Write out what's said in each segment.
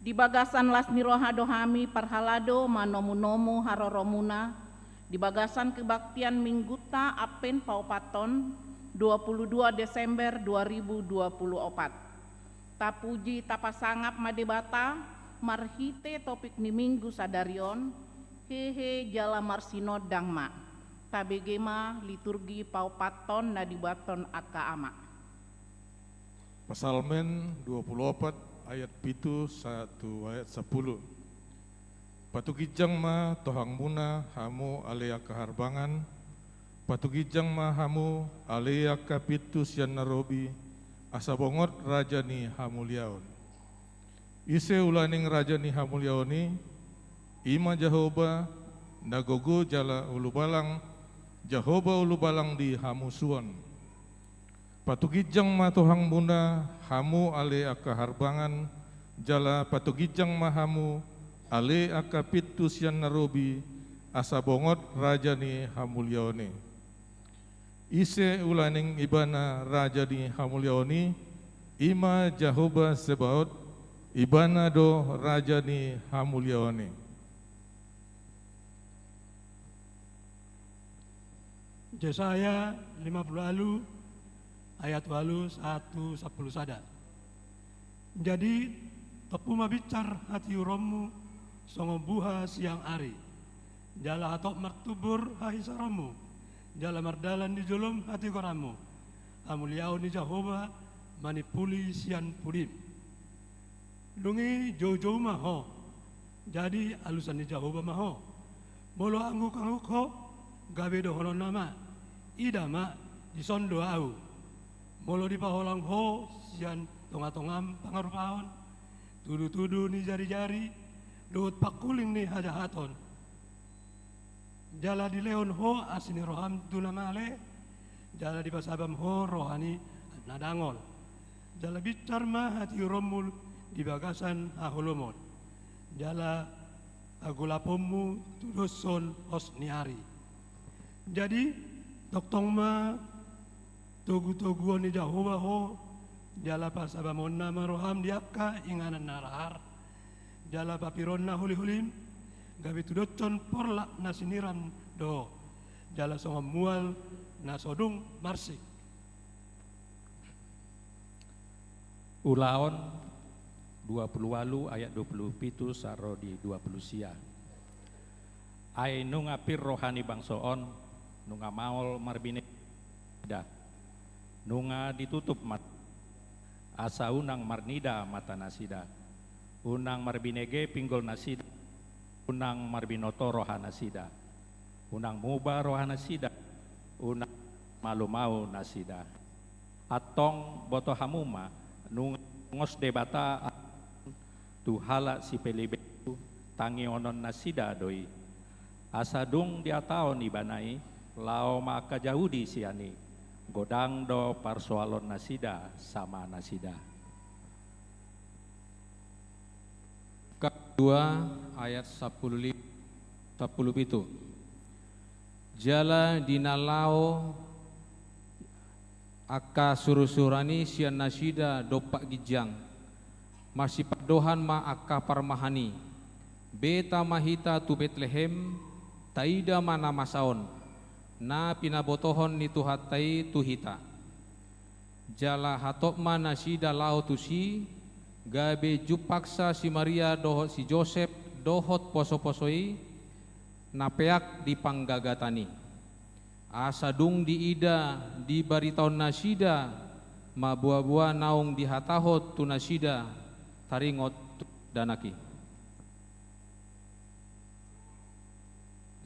Di bagasan lasni rohadohami parhalado manomu-nomu haroromuna, di bagasan kebaktian mingguta apen paupaton 22 Desember 2024. Tapuji tapasangap madebata, marhite topik ni minggu sadarion, hehe jala marsino dangma, tabegema liturgi paupaton na dibaton aka ama. Pasalmen 24 ayat pitu 1 ayat 10. Patugijang ma tohang muna hamu alea kaharbangan, patugijang ma hamu alea kapitu sian narobi, asabongot raja ni hamuliaon. Ise ulaning raja ni hamuliaoni, ima Jehoba nagogo jala ulubalang, Jehoba ulubalang di hamusuan. Patugijang ma tohang muna hamu ale aka harbangan, jala patugijang ma hamu ale aka pitu sian narobi, asabongot raja ni hamuliaoni. Ise ulaning ibana raja ni hamuliaoni, ima Jehoba Sebaot, ibana do raja ni hamuliaoni. Yesaya 50 lalu ayat walu 1 10 sada. Jadi tepu mabicar hati uromu songo buha siang ari, jala hatok martubur hahisaramu, jala mardalan di jolom hati koramu, amuliau ni Jehoba manipuli sian pudim. Lungi jauh-jauh maho, jadi alusan ni Jehoba maho, bolo angguk-angguk ho, gabe dohono nama, idama disondo au, bolo di paholang ho, sian tonga-tongam pangarupaon, tudu-tudu ni jari-jari, dout pakuling ni hajahaton. Jala di leon ho asini roham tunamale, jala di pasabam ho rohani nadangol. Jala bicar ma hati romul di bagasan aholomon. Jala agulapomu tudoson osniari. Jadi toktong ma togu-toguan ni Jehoba ho, jala pasabamon nama roham diaka inganan narahar. Jala papironna huli-hulim, gabi tudocon porlak nasiniran do, jala songam mual nasodung marsik. Ulaon 28 ayat 27 saro di 20 sia. Ai nunga pir rohani bangsoon, nunga maol marbine dah, nunga ditutup mat, asa unang marnida mata nasida. Unang marbinege pinggol nasida, unang marbinoto rohana sida, unang muba rohana sida, unang malumau nasida. Atong boto hamuma nung ngos debata tuhala si pelibetu tangi onon nasida doi. Asadung diataon ibanai lao maka jahudi siani godang do parsoalon nasida sama nasida. 2 ayat 10 itu. Jala dinalao aka surusurani sian nasida dopak gijang, masih padohan ma aka parmahani, beta mahita tu Betlehem, taida mana masaon, na pinabotohon ni tuhatai tuhita. Jala hatok ma nasida lao tusi, gabe jupaksa si Maria dohot si Joseph dohot poso-posoi napeak di panggagatani. Asadung di ida di baritaon nasida ma buah-buah naung di hatahot tu nasida taringot danaki.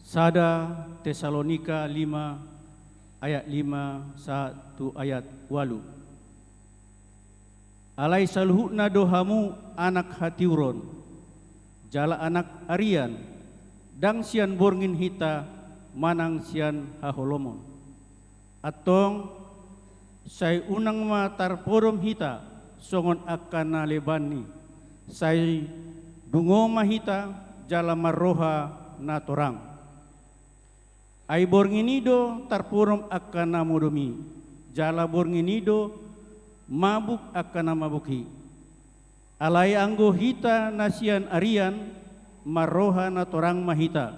Sada Tesalonika 5 ayat 5 1 ayat 8. Alai salhuna dohamu anak hatiuron, jala anak arian, dang sian borngin hita manang sian haholomon. Atong say unang matarporom hita songon akana lebani, say dungo mahita jala maroha na torang. Ay bornginido tarporom akana modomi, jala bornginido mabuk akan mabukhi. alai anggo hita nasian arian maroha na torang mahita.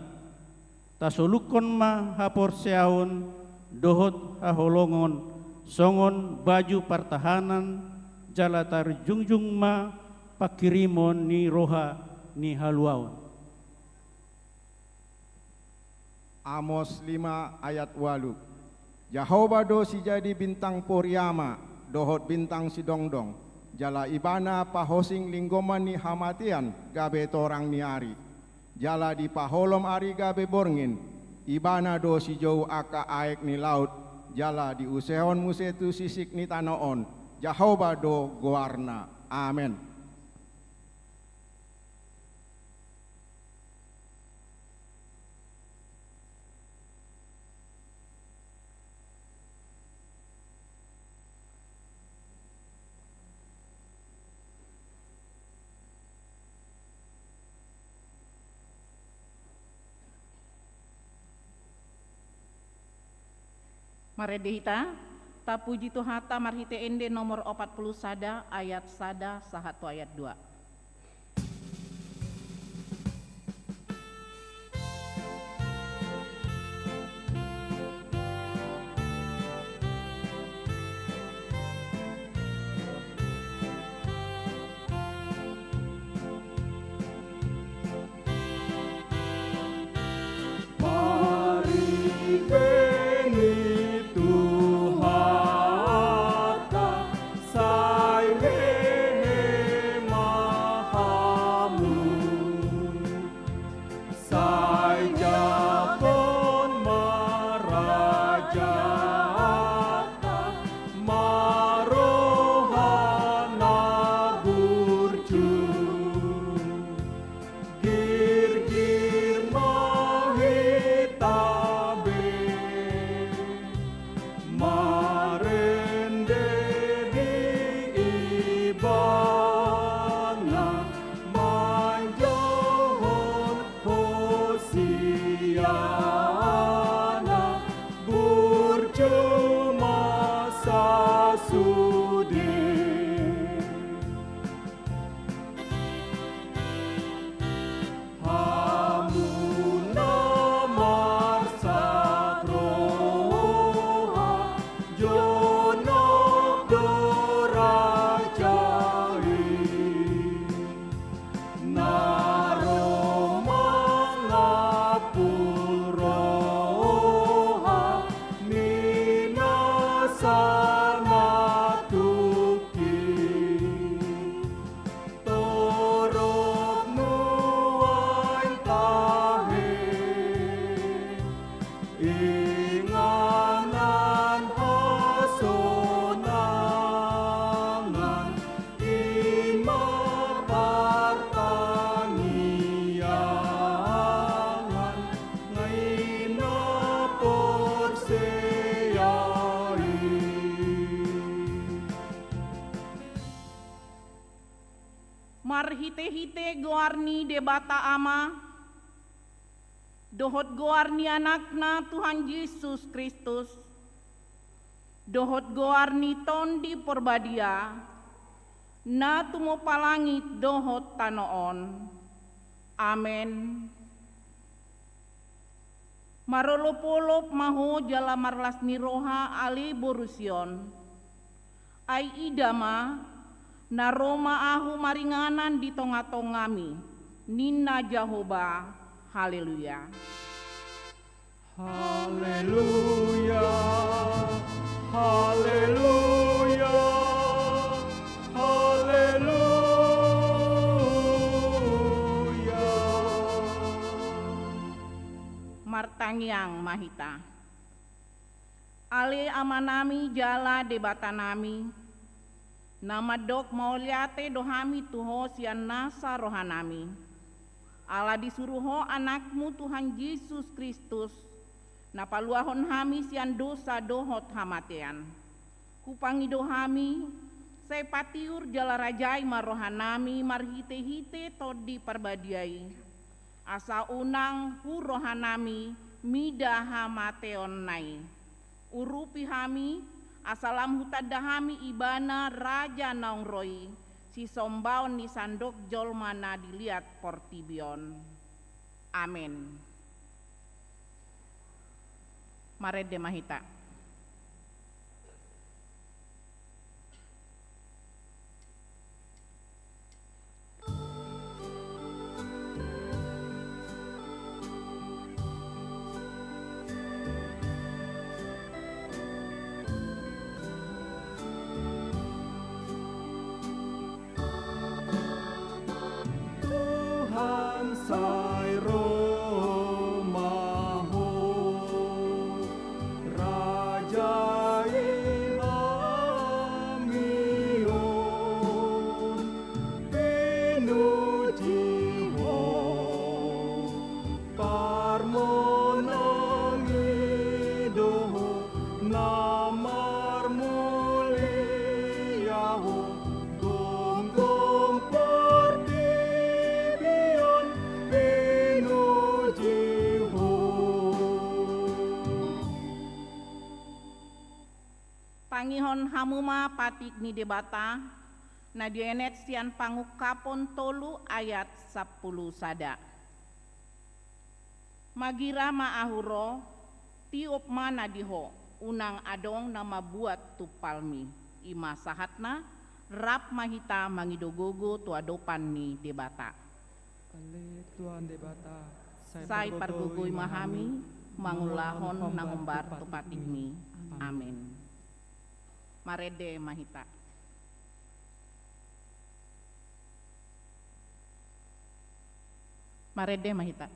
Tasolukon ma hapor seaon dohot haholongon songon baju pertahanan jalatar jungjung ma pakirimon ni roha ni haluaon. Amos 5 ayat 8. Jehovah do si jadi bintang poriama, dohot bintang si dongdong. Jala ibana pahosing linggoman ni hamatian gabe torang ni ari. Jala di paholom ari gabe borngin. Ibana do si jauh aka aek ni laut. Jala di usehon musetu sisik ni tanoon. Jehovah do goarna. Amen. Maredehita, tapuji tuhata marhite ende nomor 40 sada ayat sada sahatu ayat 2. Marhite-hite goarni debata ama, dohot goarni anakna Tuhan Yesus Kristus, dohot goarni tondi porbadia, na tumo palangit dohot tanoon. Amen. Marolopolop maho jala marlas niroha ali borusion. Ai idama na Roma ahu maringanan di tonga-tongami. Nina Jehovah. Haleluya. Haleluya. Haleluya. Haleluya. Martangyang mahita. Ale amanami jala debatanami. Nama dok mauliate dohami tuho sian nasa rohanami. Allah disuruho anakmu Tuhan Yesus Kristus. Napaluahon hami sian dosa dohot hamatean. Kupangi dohami, saya patiur jala rajai marohanami marhite-hite todi parbadiai. Asa unang hu rohanami mida hamateon nai. Urupi hami asalam hutadahami ibana raja naung roi si sombaon ni sandok jolmana dilihat portibion. Amin. Marede mahita. Pangihon hamuma patik ni debata na dienet sian pangukapon tolu ayat 10 sada. Magira maahuro tiup mana diho unang adong nama buat tupalmi ima sahatna rap mahita mangidogogo tuadopan ni debata. Ale tuan debata Sai pargugui mahami mangulahon nangumbar tupatik ni. Amin. Marede mahita. Marede mahita.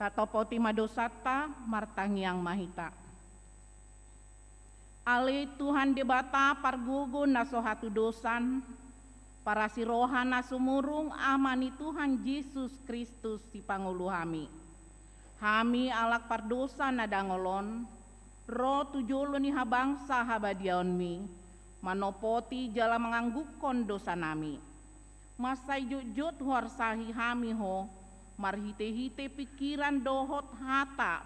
Tatopo timadosata martangiang mahita. Ale Tuhan debata pargugu nasohatu dosan, para sirohan nasumurung amani Tuhan Yesus Kristus si panguluhami. Hami alak pardosa na dangolon, ro tujolo ni habangsa habadiaon mi, manopoti jala menganggukon dosa nami. Masay jujut huarsahi hami ho, marhite-hite pikiran dohot hata,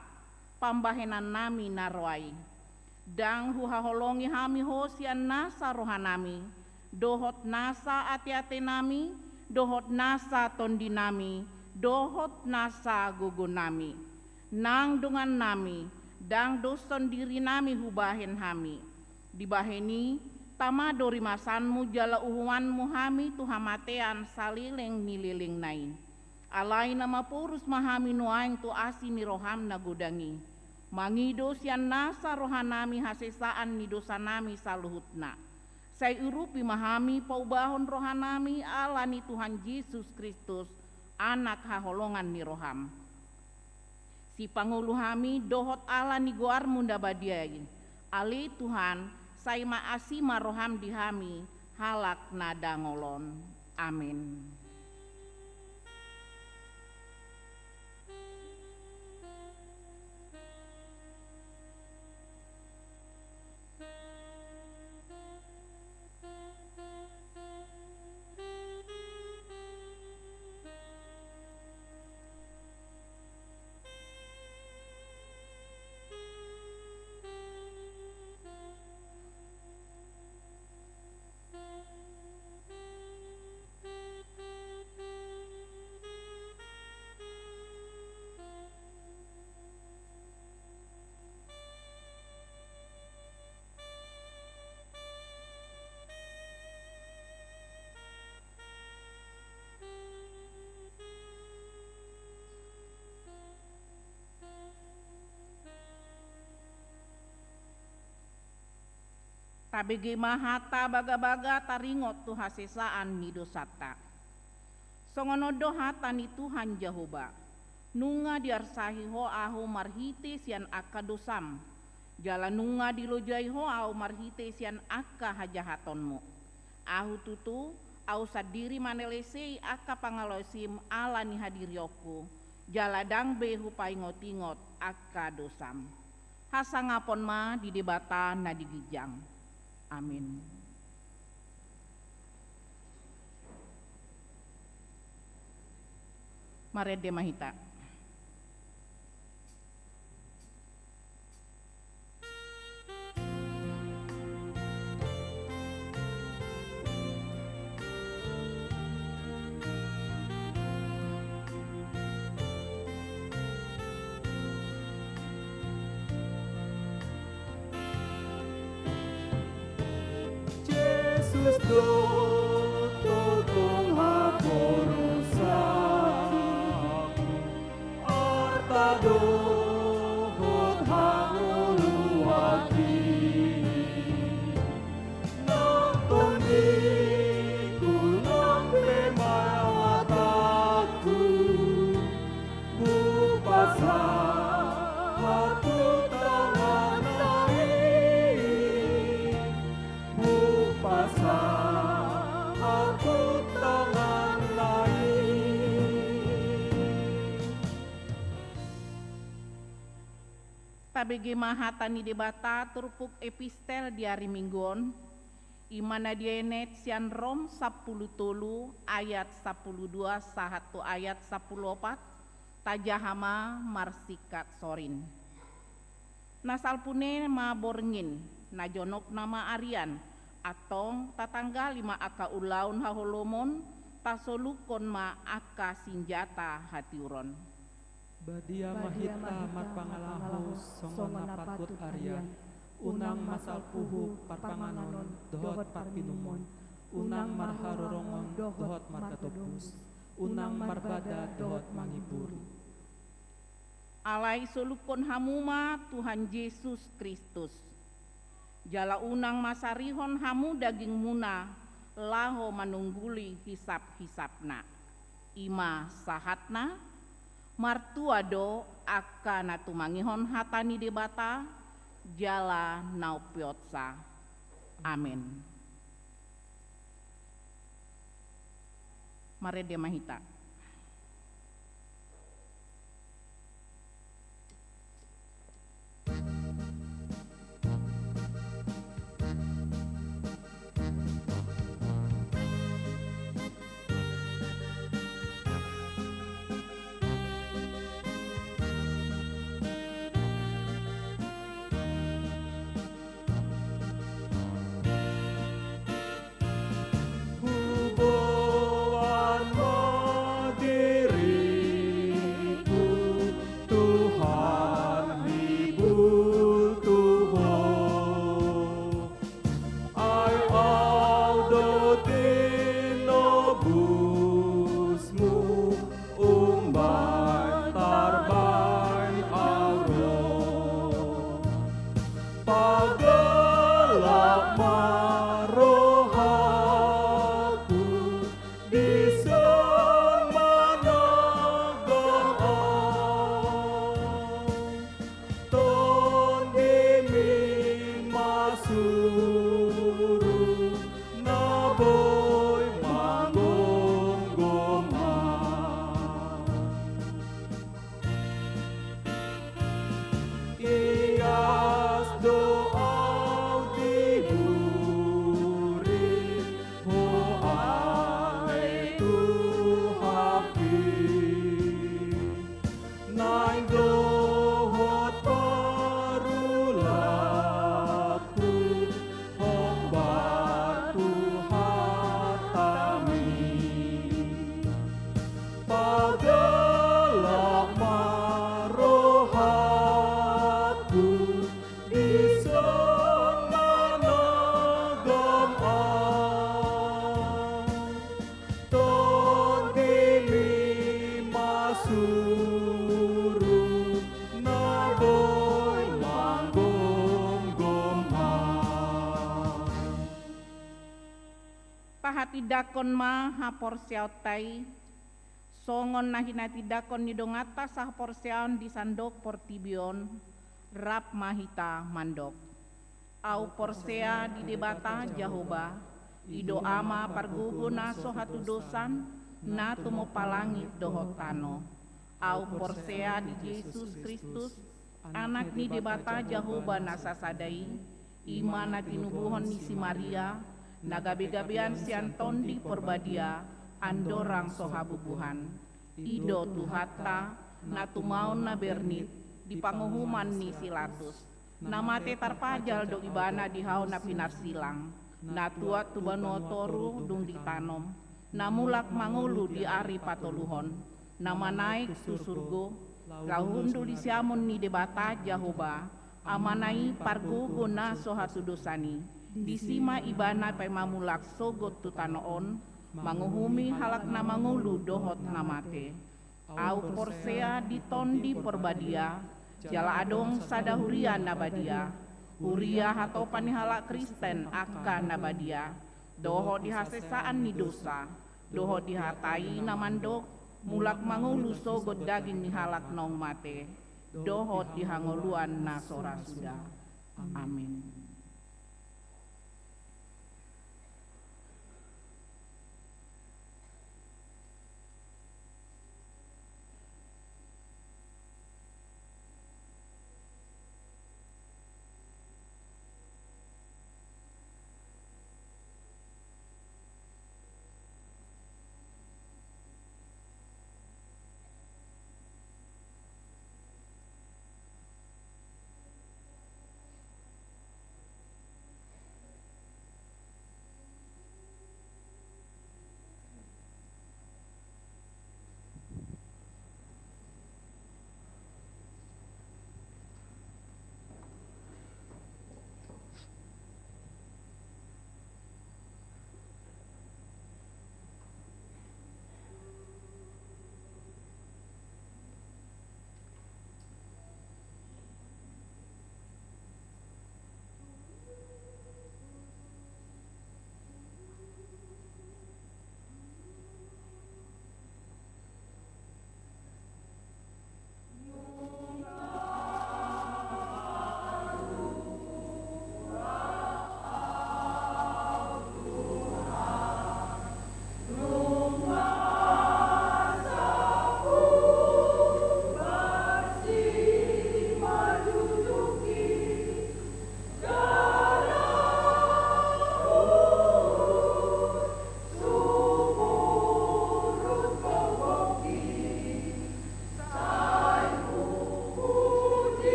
pambahenan nami narwai. Dang huhaholongi hami ho sian nasa rohanami, dohot nasa ati-ati nami, dohot nasa tondi nami, dohot nasa gugun nami. Nang dungan nami, dang doson diri nami hubahen hami. Dibaheni, tama dori masanmu jala uhuanmu hami tuhamatean salileng nililing nain. Alai nama purus mahami nuaing tu asi ni roham na gudangi. Mangido sian nasa rohanami hasesaan ni dosa nami saluhutna. Say urupi mahami paubahon rohanami ala ni Tuhan Yesus Kristus, anak haholongan ni roham. Si pangulu hami dohot ala ni goar munda badiai. Ali Tuhan, say maasima roham di hami, halak nada ngolon. Amin. Tabege mahata baga-baga taringot tu hasesaan ni dosata. Songono dohata ni Tuhan Jehovah. Nunga diarsahi ho aho marhite sian akka dosam. Jala nunga dilojai ho aho marhite sian akka hajahatonmu. Ahu tutu au sadiri manelesei akka pangalosim ala ni hadirioku. Jala dang behu paingot-ingot akka dosam. Hasangapon ma di debata na digijang. Amin. Marede mahita. Tabege mahata ni debata turpuk epistel diari minggon imana dienet sian Rom 10 ayat 12 sahatu ayat 14 tajahama marsikat sorin. Nasal pune ma borngin na jonok nama Arian atong tatangga 5 aka ulaun haholomon tasolukon ma aka sinjata hatiuron. Badia mahita marpangalahu songona patut arian, unang masal puhu parpanganonon dohot parpinumon, unang marharorongon dohot markatopus, unang marbada dohot mangibur. Alai solukon hamuma Tuhan Yesus Kristus. Jala unang masarihon hamu daging muna laho manungguli hisap-hisapna. Ima sahatna martuado akan tumangihon hatani debata jala naupiotsa. Amin. Marede mahita. pahati dakon ma hapor siautai, songon nahinati dakon ni dongata sah porsiaon di sandok portibion, rap mahita mandok. Au porsea di debata Jahoba, ido ama pargugu na sohatu dosan, na tumo palangit dohotano. Au porsea di Yesus Kristus, anak ni debata Jahoba na sasadai, ima na tinubuhon ni si Maria, nagabe-gabean si Anton di porbadia, andorang sohabubuhan. Ido tuhata, na tumaon na bernit, di panguhuman ni Silatus. Namate tarpajal do ibana di hao na pinarsilang, na tuat tubano toru dung ditanom, na mulak mangulu di ari patoluhon, na manaik tu surgo, lahundu di siamon ni debata Jahoba, amanai pargugo na sohatu dosani, di sima ibana pay mamulak sogot tu tanoon, manguhumi halak na mangulu dohot namate. Au porsea di tondi porbadia, jala adong sadahuria nabadia, huria hatau panihala Kristen akka nabadia, doho dihasesaan ni dosa, doho dihatai namandok, mulak mangulu sogot daging ni halak nong mate, doho dihangoluan na sora suda. Amin.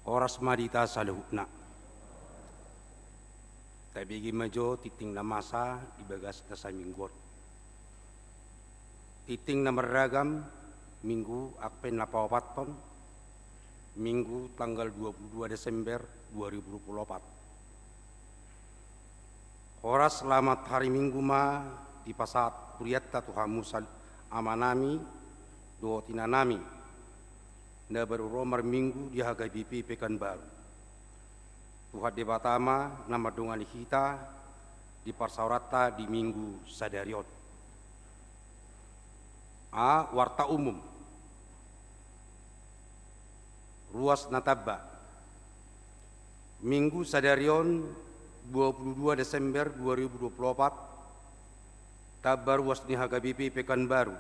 Oras madita saluhna. Tabigi majo titing na masa ibagas na sa minggot. Titing na meragam minggu akpen na pawapaton minggu tanggal 22 Desember 2024. Horas selamat hari Minggu ma di pasat kuriatta Tuhan Musa amanami do tinanami na baru romar Minggu di hagai BP Pekanbaru. Tuhan debatama nama dongan kita di parsaurata di Minggu sadarion. A. Warta umum ruas Natabba Minggu sadarion 22 Desember 2024 Tabar ruas Nihaga BP Pekanbaru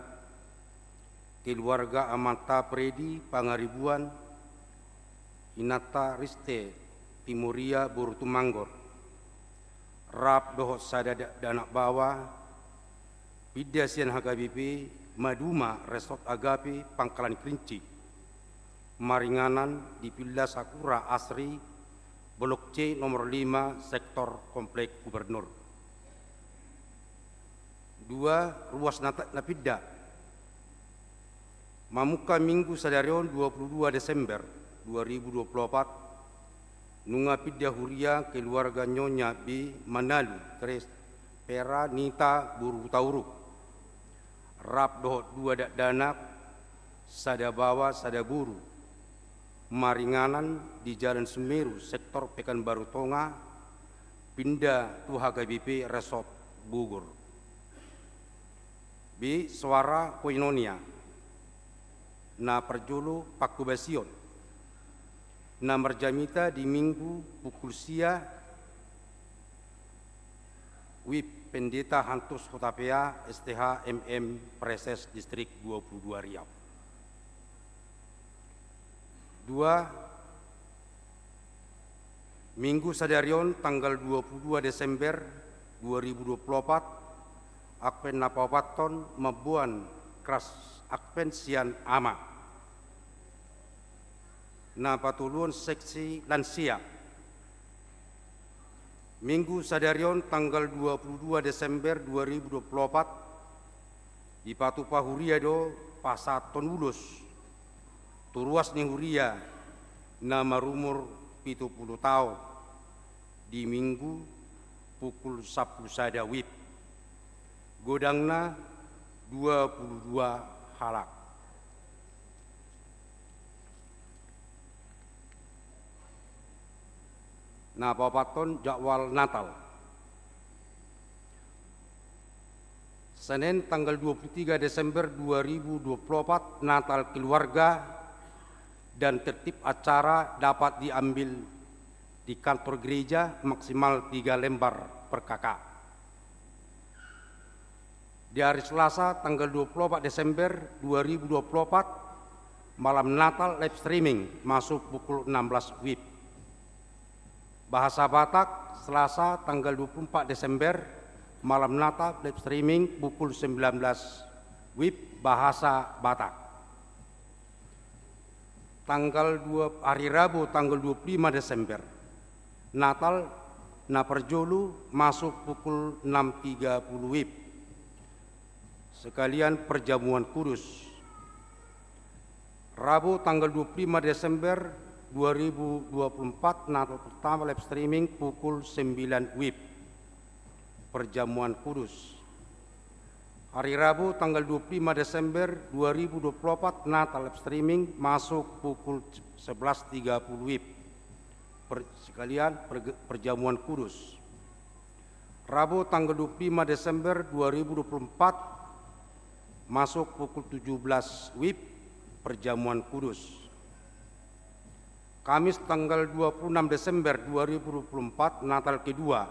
keluarga Amanta Predi Pangaribuan Inata Riste Timuria Borutumanggor Rap Dohot Sadada Danak Bawah Pidasian HKBP Maduma Resort Agape Pangkalan Kerinci Maringanan di Villa Sakura Asri Blok C nomor 5 Sektor Komplek Gubernur. 2. Ruas Napidda Mamuka Minggu sadarion 22 Desember 2024 Nunga Pidda Huria keluarga Nyonya B Manalu Tres Pera Nita Buru Tauru Rap Dohot 2 Dak Danak Sada Bawa Sada Buru Maringanan di Jalan Semeru Sektor Pekanbaru Tonga pindah Tuha KBP Resort Bogor. B. Suara Koinonia na Perjolo Pakubasion na Merjamita di Minggu pukul sia WIP Pendeta Hantus Hotapea STH MM Preses Distrik 22 Riau. 2. Minggu sadarion tanggal 22 Desember 2024 Akpen Napawaton Mabuan Kras Akpen Sian Ama Napatulun Seksi Lansia Minggu sadarion tanggal 22 Desember 2024 di Patupa Huriado Pasat Tonulus Turuas ni Huria nama rumur 70 tahun di Minggu pukul 10 sada WIB godangna 22 halak. Nah, papaton jadwal Natal. Senin tanggal 23 Desember 2024 Natal keluarga dan tertib acara dapat diambil di kantor gereja maksimal 3 lembar per kakak. Di hari Selasa tanggal 24 Desember 2024 malam Natal live streaming masuk pukul 16 WIB. Bahasa Batak Selasa tanggal 24 Desember malam Natal live streaming pukul 19 WIB bahasa Batak. Hari Rabu tanggal 25 Desember Natal Naperjolu masuk pukul 6.30 WIB. Sekalian perjamuan kudus. Rabu tanggal 25 Desember 2024 Natal pertama live streaming pukul 9 WIB. Perjamuan kudus. Hari Rabu tanggal 25 Desember 2024 Natal live streaming masuk pukul 11.30 WIB. Sekalian perjamuan kudus. Rabu tanggal 25 Desember 2024 masuk pukul 17 WIB perjamuan kudus. Kamis tanggal 26 Desember 2024 Natal kedua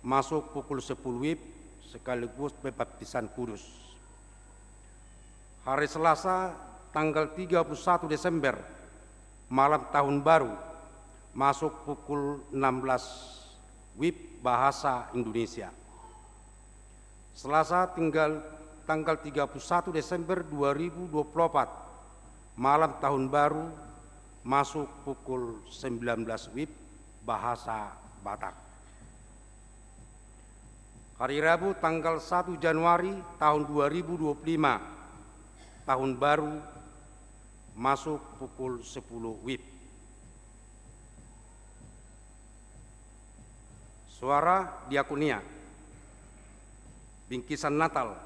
masuk pukul 10 WIB sekaligus pembaptisan kudus. Hari Selasa tanggal 31 Desember malam tahun baru masuk pukul 16 WIB bahasa Indonesia. Selasa tanggal 31 Desember 2024 malam tahun baru masuk pukul 19 WIB bahasa Batak. Hari Rabu tanggal 1 Januari tahun 2025, tahun baru, masuk pukul 10 WIB. Suara diakonia, bingkisan Natal.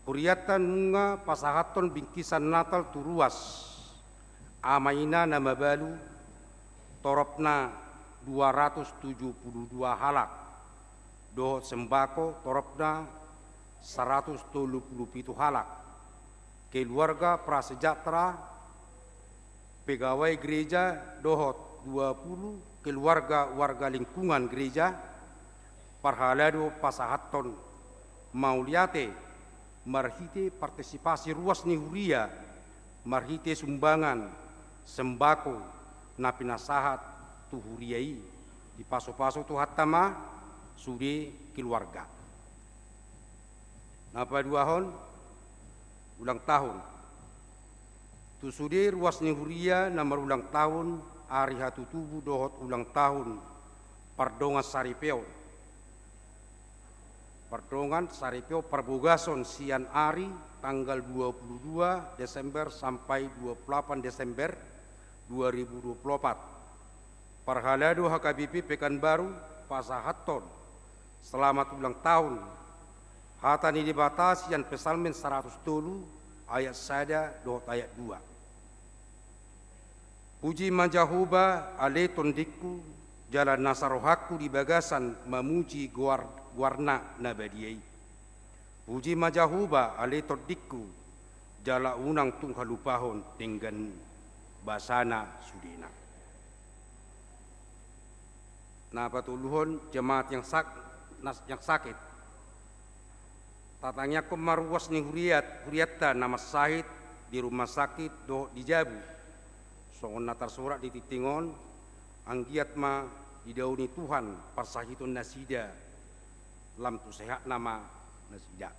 Kuriatan nunga pasahaton bingkisan Natal turuas. Amaina nama balu toropna 272 halak. Dohot sembako toropna 137 halak. Keluarga prasejahtera pegawai gereja dohot 20, keluarga warga lingkungan gereja parhalado pasahaton mauliate marhite partisipasi ruas nihuria marhite sumbangan sembako na pinasahat tuhuriai di paso-paso tu hatama sude keluarga. Napa duahon ulang tahun tu sude ruas nihuria nomor ulang tahun hari hatu tubuh dohot ulang tahun pardongan saripeo perbogason sian ari tanggal 22 Desember sampai 28 Desember 2024. Parhalado HKBP Pekanbaru Pasahaton selamat ulang tahun. Hatani dibatasi yang pesalmen 100 tolu ayat sada dohot ayat 2. Puji manjahuba ale tondiku jalan nasarohaku di bagasan memuji guarna nabadiai. Puji majahuba ale tondiku jala unang tunghalupahon tinggan basana sudina. Nah patuluhon jemaat yang sakit. Tatangnya kemaruas ni huriata nama sahid di rumah sakit do di Jabu. Songon natar surat di titingon anggiat ma didauni Tuhan parsahitun nasida lam tu sehat nama nasida.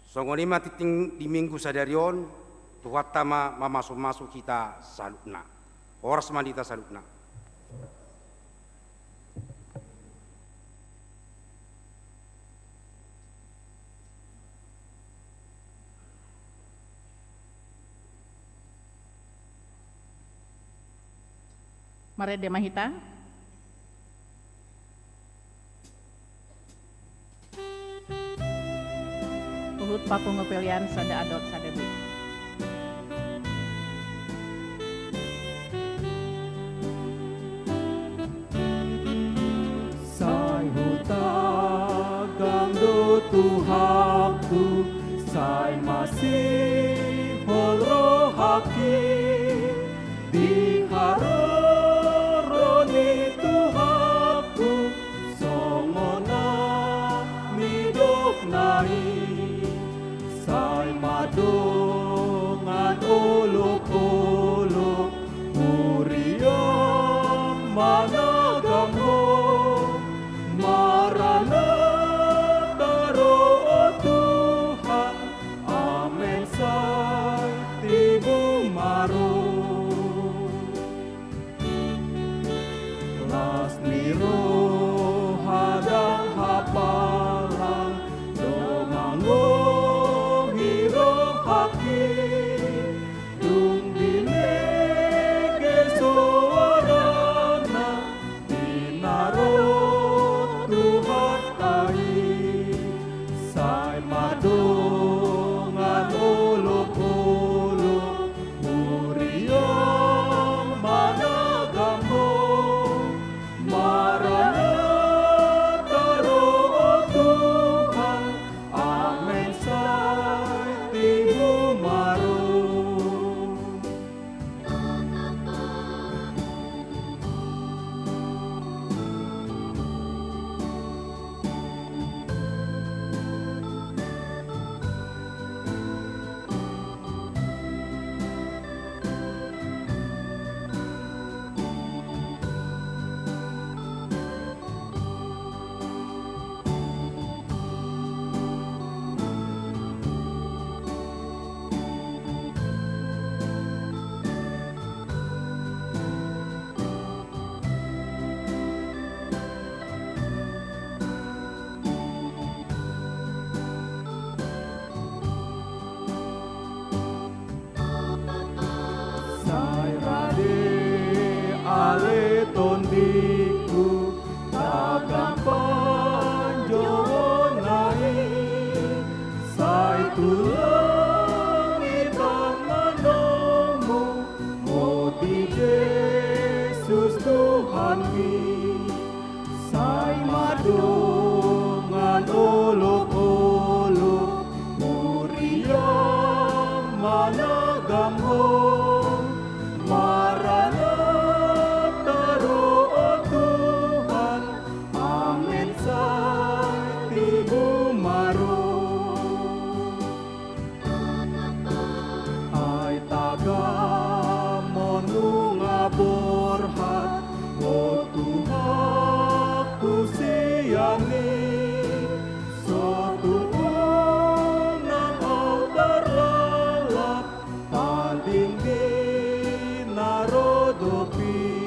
Songonima titing di minggu sadarion Tuhan tama masuk kita salutna. Horas mandita salutna. Marede Mahita. Uhud papungepelian sada adot sada bit. Sai hutagang do Tuhanku, sai masih horo hakim di haroroni Tuhanku, songona midok nai. Sai madongan olok-olok Uriam managamo Maranatha roh Tuhan Amen sai tibu maro Las niro hadang hapalang domango Maru api sai madungan uluk-uluk muria managambong Maranatha roh Tuhan amin sai tibu maro ay taga monunga borhat o Tuhaku siyani sa tuon ng audarlalap palingdi narodopi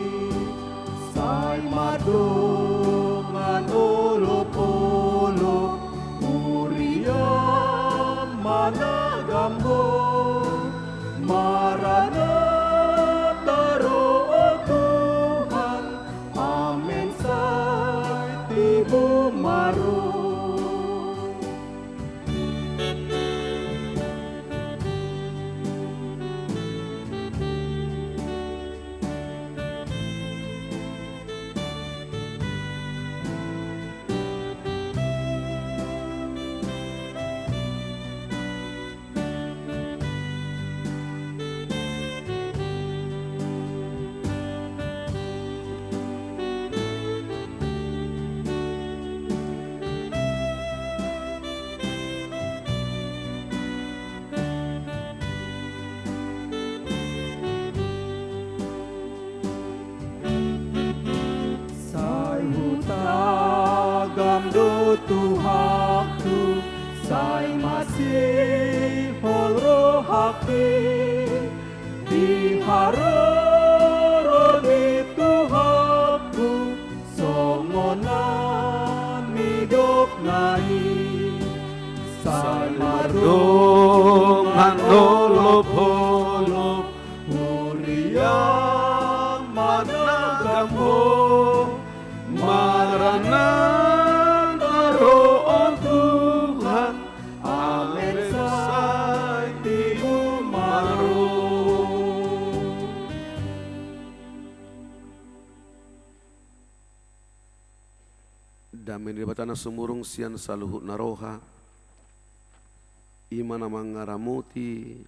say madungan ulop-ulop uriya managambong Maranatha roh Tuhan amin say tibu maro Say hutagam do Tuhaku say masihol rohaki di haroroni Tuhaku songonan midok nai say madungan olop-olop uriyang managambong Maranatha roh Tuhan amin say tibu maro Damai di batana sumurung sian saluhut naroha imana mangaramuti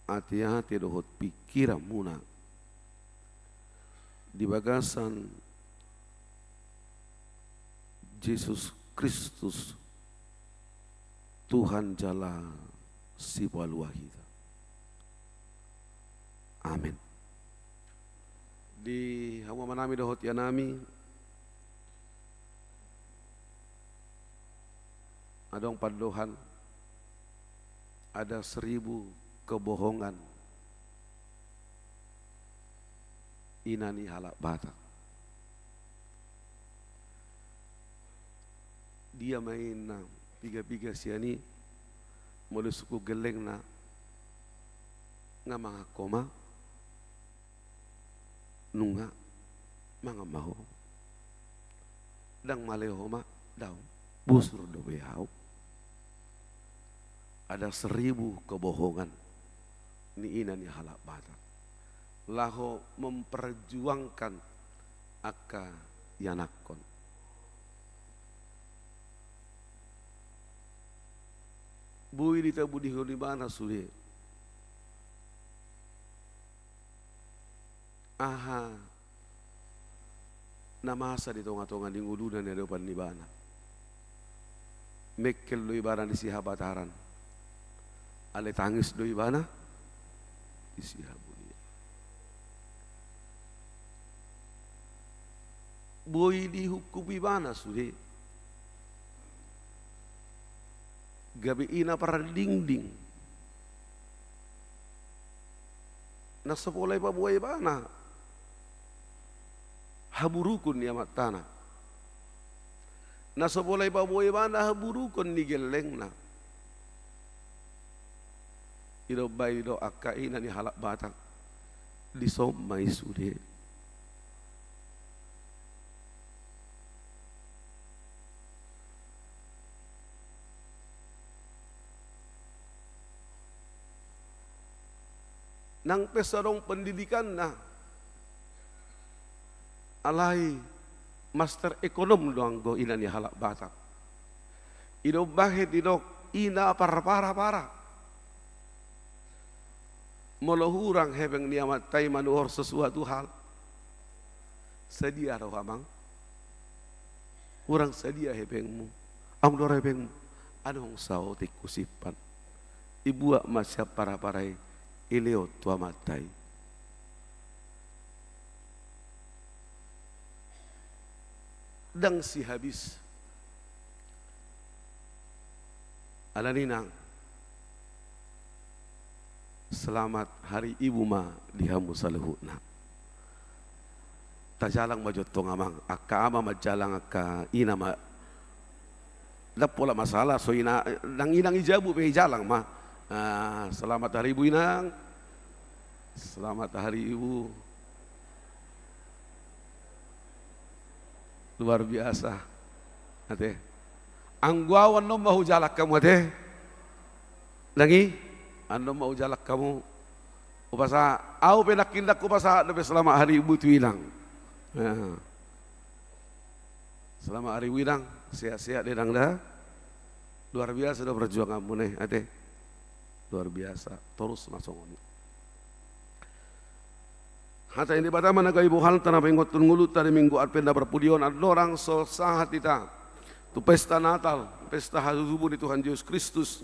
hati-hati dohot pikiran muna di bagasan Yesus Kristus Tuhan jala si wahida. Amin. Di hawa manami dohot yanami adong padohan ada 1000 kebohongan inani halak batak. Dia main na piga-piga siani mulu suku geleng na nga mga koma nunga mga maho dang malehoma daw busur do behaw. Ada 1000 kebohongan ni ina ni halak batak. Laho memperjuangkan aka yanakon. Bui dita budi honi bana sude. Aha namasa di tonga-tonga di ngudunan di depan ni bana. Mekkel do ibana di sihabataran. Ale tangis do ibana di sihabunia. Bui dihukum ibana sude. Gabi ina para dingding. Nasapolay pa buhay ba na? Haburukon ni amat tanah. Nasapolay pa buhay ba na haburukon ni geleng na? Ilo bay do akaina ni halak batak. Disom may sude. Nang pesarong pendidikan na alai master ekonom doang go ina ni halak Batak. Ido bahet idok ina para. Molo hurang hebeng niamat tai manuhor sesuatu hal. Sedia roh amang. Urang sedia hebengmu. Amdor hebengmu. Anong sao tikusipan. Ibuak masya para-parai ileo tua matai. Dang si habis. Alaninang. Selamat hari ibu ma dihamu saluhuna. Tajalang majotong amang. Akka ama majalang akka ina ma. Dapola masalah so ina nang inang ijabu pe jalang ma. Selamat hari ibu inang. Selamat hari ibu. Luar biasa. Ate. Angguawan no mau jalak kamu ate. Lagi ando mau jalak kamu. Upasa au penakindak upasa nabe selama hari ibu tu hilang. Selama hari ibu hilang sehat-sehat dedang dah. Luar biasa dah perjuangan kamu nih ate. Luar biasa terus masuk ini. Hata ini pada mana ibu hal tanah pengot tunggu tadi minggu advent berpudion ada orang so sahat kita tu pesta Natal, pesta hari subuh di Tuhan Yesus Kristus,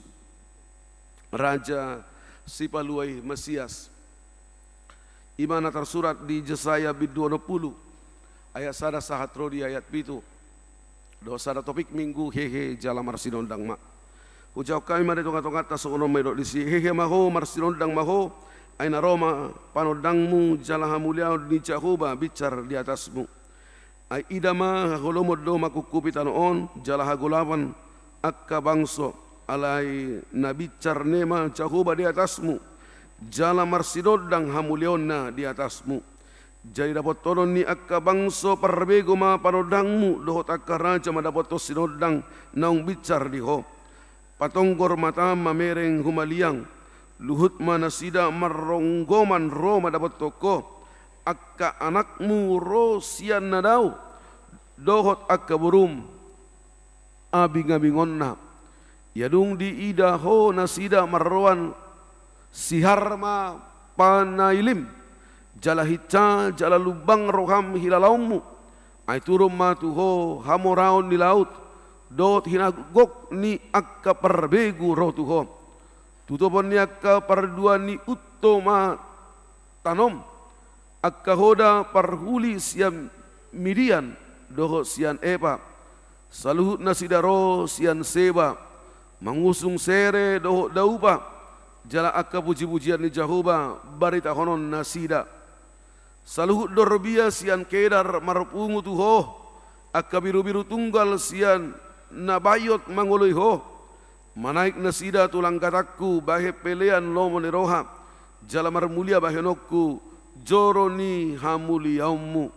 Raja Sipaluai Mesias. Imana tersurat di Yesaya 20 ayat sada sahat rodi ayat pitu. Dosa ada topik minggu hehe jala marsinondang mak. Ucap kami mari tongat-tongat tasono medok di si hehe maho marsinondang maho. Aina Roma panodangmu jalaha mulia di Jehovah bicar di atasmu. Ai idama holomod do makukupi tanoon jalaha golawan akka bangso alai nabicar nema Jehovah di atasmu. Jala marsidodang hamuliona di atasmu. Jadi dapat tonon ni akka bangso perbego ma panodangmu dohot akka raja ma dapat to sinodang naung bicar di ho. Patonggor mata mamereng humaliang. Luhut mana sida maronggoman Roma dapat toko akka anakmu rosian nadau dohot akka burum abing-abingonna yadung di ida ho nasida marroan siharma panailim jala hica jala lubang roham hilalaumu ai turum matu ho hamoraon di laut dohot hinagok ni akka perbegu roh tuho tutupon ni akka parduan ni utoma tanom akka hoda parhuli siam midian doho sian epa saluhut nasidaro sian seba mangusung sere doho daupa jala akka puji-pujian ni Jehovah barita honon nasida saluhut dorbia sian kedar marpungu tuho akka biru-biru tunggal sian nabayot mangoloi ho manaik nasida tulang katakku bahe pelean lomo neroha jalamar mulia bahenokku joroni hamuliaummu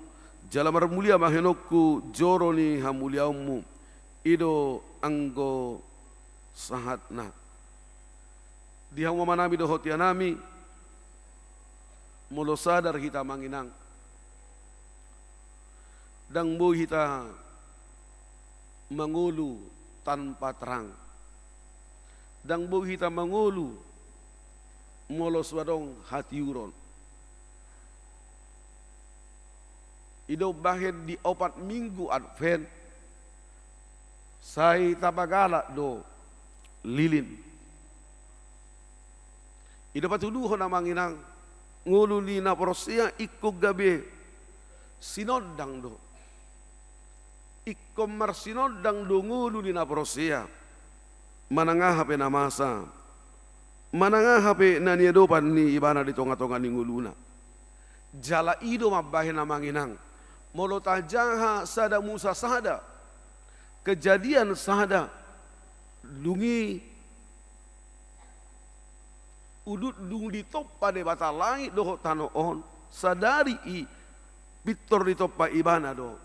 jalamar mulia bahenokku joroni hamuliaummu ido anggo sahatna dihamu manami do hotianami mulo sadar kita manginang dang bu kita mangulu tanpa terang dang bu kita mangulu molos wadong hati uron ido bahet di 4 minggu advent sai tabagala do lilin ido patuduho na manginang ngulu ni na porosia ikko gabe sinodang do ikko marsinodang do ngulu ni na porosia manangah hape namasa manangah hape nani edopan ni ibana di tonga-tonga ni nguluna jala ido mabahe na manginang molo tajaha sada Musa sada kejadian sada lungi udut dung di topa de bata langit doho tano on sadari i pitor di topa ibana do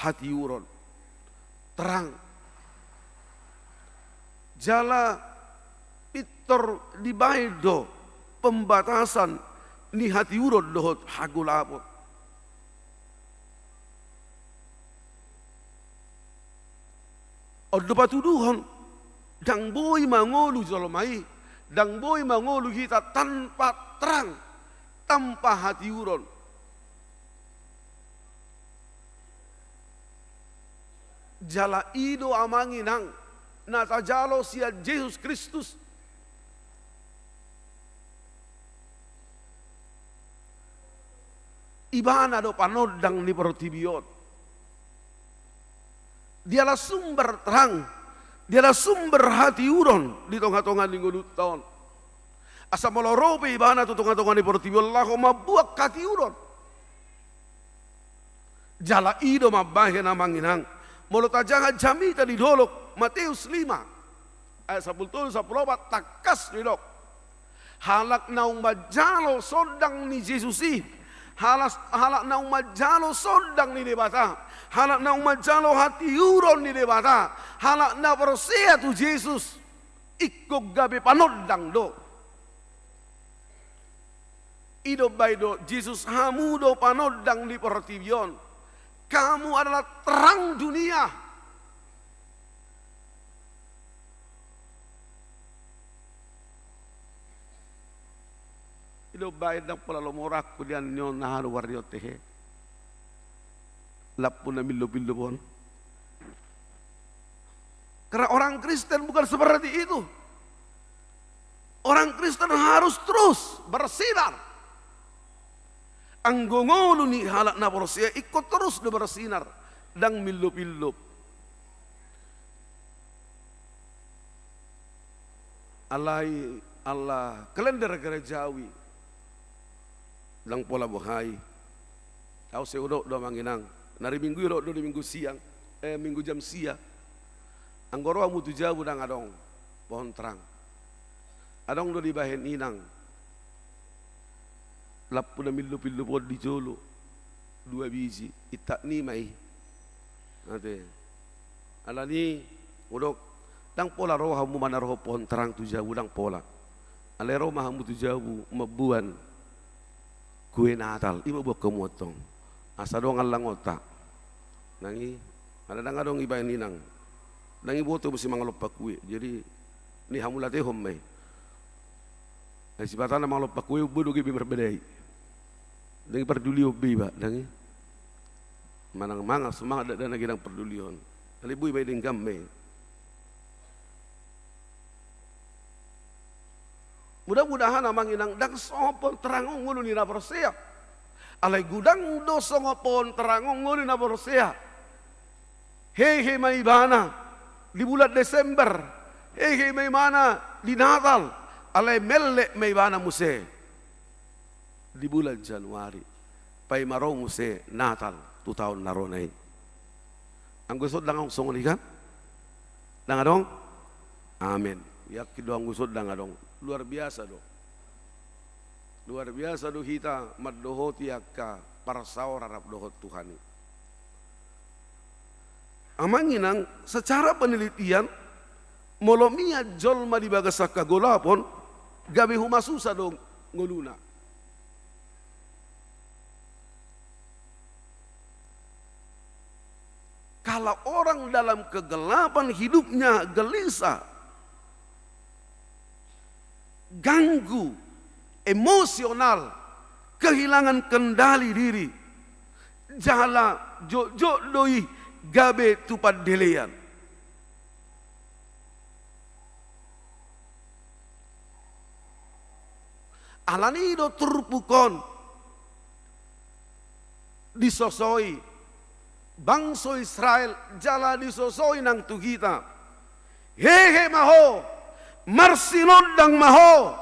hati uron terang jala pitor di baido pembatasan ni hati uron dohot hagulapot Odo patuduhon, dang boy mangolu jolomai, dang boy mangolu kita tanpa terang, tanpa hati uron. Jala ido amanginang, nata jalo sia Yesus Kristus. Ibana do panodang ni pertibiot. Dialah sumber terang, dialah sumber hati uron di tongah-tongah linggo tahun. Asa molorope ibana tu tongah-tongah ni pertibiot lako mabuak hati uron. Jala ido mabahe namanginang. Molo tajangan jami tadi dolok Matius 5 ayat 10 takas didok. Halak naung majalo sodang ni Yesusi. Halak naung majalo sodang ni debata. Halak naung majalo hati uron ni debata. Halak na persia tu Yesus. Ikko gabe panodang do. Ido baido Yesus hamudo panodang di pertibion. Kamu adalah terang dunia. Ido baik dak pala lomorak kudian nyon naharu waryo tehe. Lapuna millo-millo pon. Karena orang Kristen bukan seperti itu. Orang Kristen harus terus bersinar. Anggongolu ni halak na porsia ikut terus de bersinar dang millup-illup. Allah kalender gerejawi dang pola bohai. Au seudok do manginang. Nari minggu do di minggu siang, minggu jam sia. Anggoro amu tu jauh dang adong pohon terang. Adong do di bahen inang. Lapuna millu-pillu pod di jolo 2 biji itak ni mai ate alani udok dang pola roh hamu mana roh pohon terang tu jauh dang pola ale roh mahamu tu jauh mabuan kue Natal ibu buat kemotong asa dong alang otak nangi ada dang adong ibain inang nangi boto mesti mangalop kue jadi ni hamu late hom mai si batana mangalop kue bodo gibi berbedai dengan peduli obi ba dangi manang mangal semangat dan lagi dang pedulion kali bui bae ding gamme mudah-mudahan amang inang dang sopon terangong ngono ni na persea alai gudang do songopon terangong ngono na persea hehe mai bana di bulan Desember hehe mai mana di Natal alai melek mai bana muse di bulan Januari pai marong muse Natal tu tahun naronai anggo sod dang song kan dang adong amin yak kido anggo sod dang adong luar biasa do hita maddohoti akka para saora rap dohot Tuhani amanginang secara penelitian molomia jolma di bagasaka golapon gabe humasusa dong ngoluna. Kalau orang dalam kegelapan hidupnya gelisah, ganggu, emosional, kehilangan kendali diri, jala jok doi gabe tupat delean. Alani do turpukon disosoi bangsa Israel jala disosoi nang tu kita. Hehe maho, marsinod dang maho.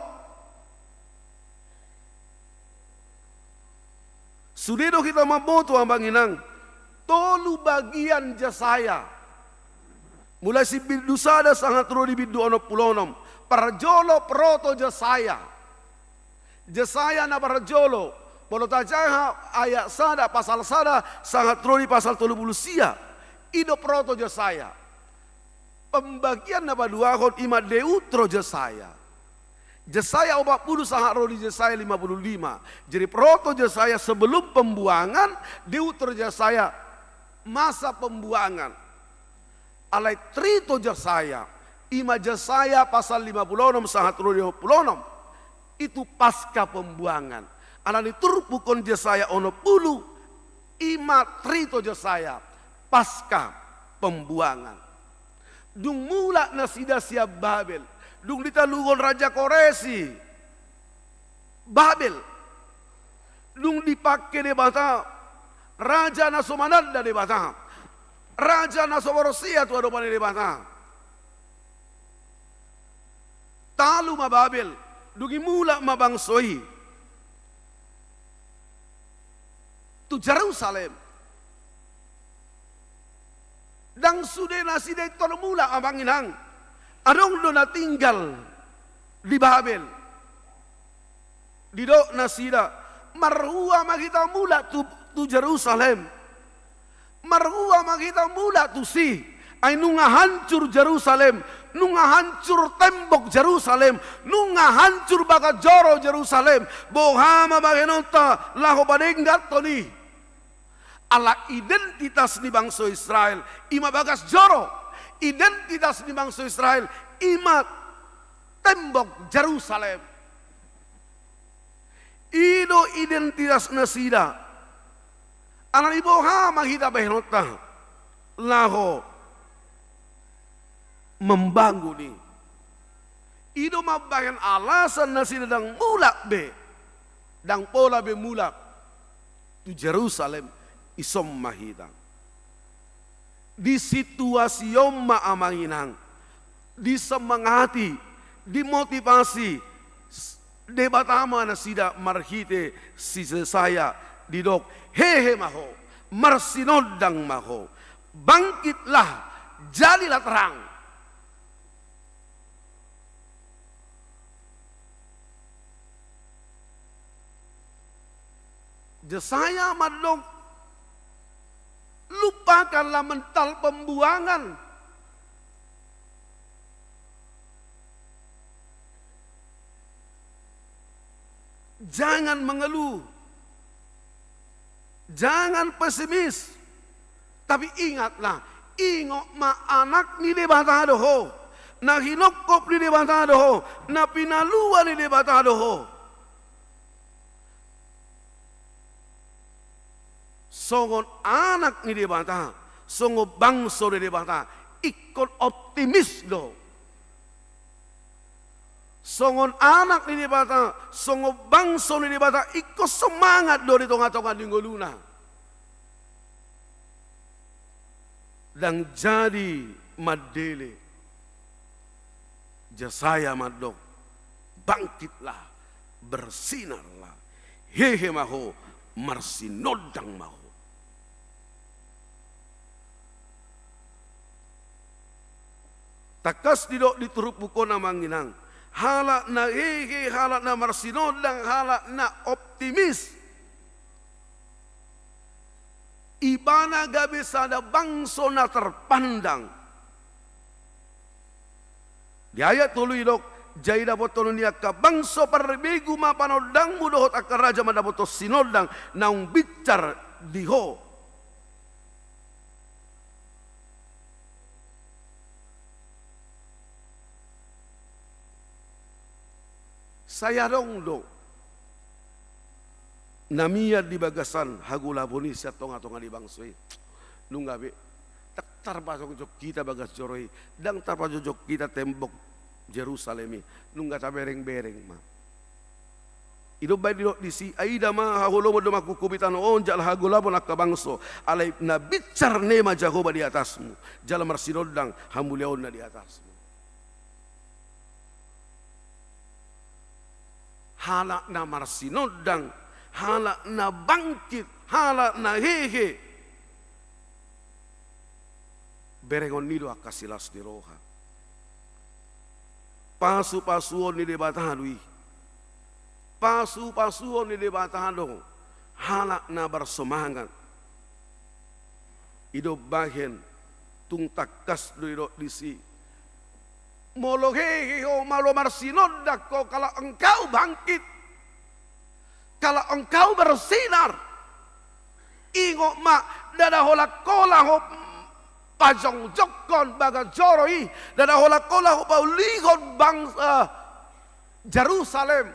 Sudido kita maboto ang banginang, tolu bagian jasaya. Mulai si bidusada sangat ro di bidu ono pulonom, parjolo proto jasaya. Jasaya na parjolo. Polo tajaha ayat sada pasal sada sangat rodi pasal 30 sia ido proto jasaya pembagian napa dua kon ima deutro jasaya jasaya 40 sangat rodi jasaya 55 jadi proto jasaya sebelum pembuangan deutro jasaya masa pembuangan alai trito jasaya. Ima jasaya pasal 56 126. Itu pasca pembuangan. Anani turpu kon jasaya ono pulu. Ima trito jasaya pasca pembuangan. Dung mula nasida siap Babel. Dung ditalugon Raja Koresi. Babel. Dung dipakai di bata. Raja Nasomananda di bata. Raja Nasomarosia tu adopan di bata. Talu ma Babel. Dungi mula mabangsoi tu Jerusalem dang sudah nasi dai tol mula abanginang adong do na tinggal di Babel di do nasida marhua magita mula tu Jerusalem marhua magita mula tu si ay nunga hancur Jerusalem, nunga hancur tembok Jerusalem, nunga hancur baka joro Jerusalem, bohama bagenonta laho badenggat toni. Ala identitas ni bangsa Israel, ima bagas joro, identitas ni bangsa Israel, ima tembok Jerusalem. Ido identitas nasida, ala ibohama hita bagenonta laho membangun ni. Ido mabayan alasan na sila dang mulak be. Dang pola be mulak. Tu Jerusalem isom mahidang. Di situasi yom maamanginang. Di semangati. Di motivasi. Debatama na sida marhite si saya didok. Hehe maho. Marsinodang maho. Bangkitlah. Jadilah terang. Jesaya madong lupakanlah mental pembuangan. Jangan mengeluh. Jangan pesimis. Tapi ingatlah, ingok ma anak ni debatado, na hinokop ni debatado, na pinalua ni debatado. Songon anak ni debata, songo bangso ni debata, ikut optimis do. Songon anak ni debata, songo bangso ni debata, ikut semangat do di tonga-tonga di ngoluna. Dan jadi madele, jasaya madok, bangkitlah, bersinarlah, hehe maho, marsinodang maho. Takas didok diturupuko na manginang. Halak na hehe, halak na marsinodang, halak na optimis. Ibana gabi sada bangso na terpandang. Di ayat tuluy dok, jay dapat niya ka bangso parbigu mapanodang mudohot akar raja madaboto sinodang naung bicar diho. Saya dong do namia di bagasan hagula boni sia tonga-tonga di bangsoi nunggabe tak tarpasok jok kita bagas joroi dang tarpasok jok kita tembok Jerusalemi nungga tabereng-bereng ma ido bay di si aida ma hahulo do makukubitan onjal hagula bon akabangso alai na bicar nema Jahoba di atasmu jala marsinodang hamuleonna di atasmu. Halak na marsinodang, halak na bangkit, halak na hehe. Berengon nido akasilas di roha. Pasu-pasuon ni debatadui. Pasu-pasuon ni debatado. Halak na bersemangat. Ido bahen tung takas do di si. Molohehe o malomar sinodak ko kalau engkau bangkit, kalau engkau bersinar, ingok mak dada holak kola ho pajong jokon baga joroi dan ahola-kola paulihon bangsa Jerusalem,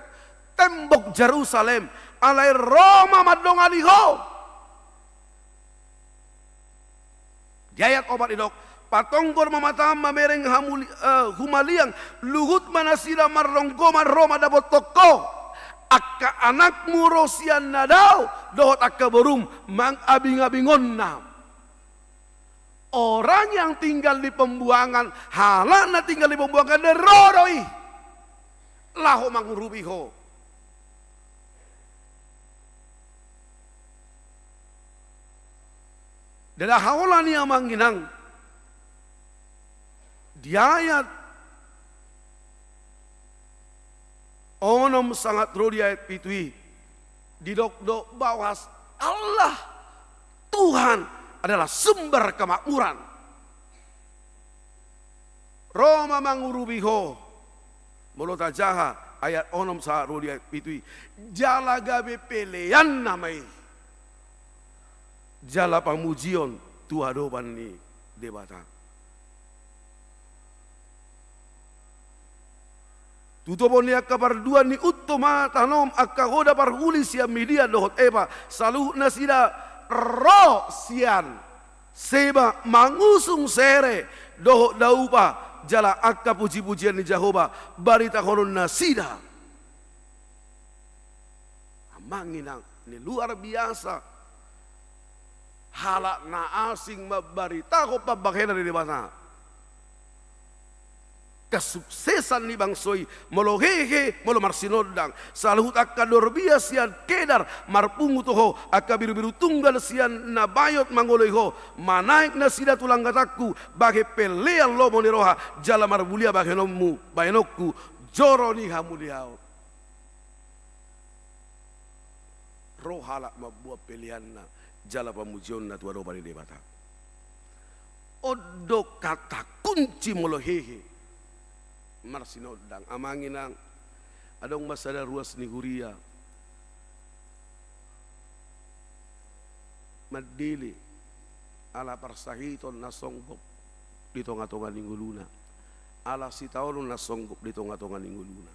tembok Jerusalem, alai Roma madongaliho. Di ayat obat idok, patonggor mamatam mamereng humaliang, luhut manasira marronggoma Roma dabot toko. Akka anakmu rosian nadau, dohot akka borum mang abing-abingon na. Orang yang tinggal di pembuangan, halana tinggal di pembuangan deroroi. Laho mangurubiho. Dalam haulan yang manginang, di ayat onom sangat rodi ayat pitui didok-dok bahwa Allah Tuhan adalah sumber kemakmuran. Roma mangurubiho mulota jaha ayat onom sangat rodi ayat pitui jala gabe pelean namai jala pamujion tuadoban ni debata. Tutupon niya kaparduan ni utoma tanom akahoda parhuli siya media dohot eba saluh na sida ro sian seba mangusung sere dohot daupa jala akka puji-pujian ni Jehovah barita konon na sida amanginang ni luar biasa halak na asing mabarita ko pabakena ni debata. Kesuksesan ni bangsoi molohehe molo marsinodang saluhut akka dorbias sian kedar marpungu toho akka biru-biru tunggal sian nabayot mangoloiho manaik na sida tulang gataku bage pelean lo moniroha jala marbulia bage nommu bayenokku joroni hamuliao rohala mabuat pilihan na jala pamujion na tuado bani debata odo kata kunci molohehe marsinodang amanginang adong masada ruas ni huria madili ala parsahiton na songgop di tonga-tonga ningguluna ala sitaon na songgop di tonga-tonga ningguluna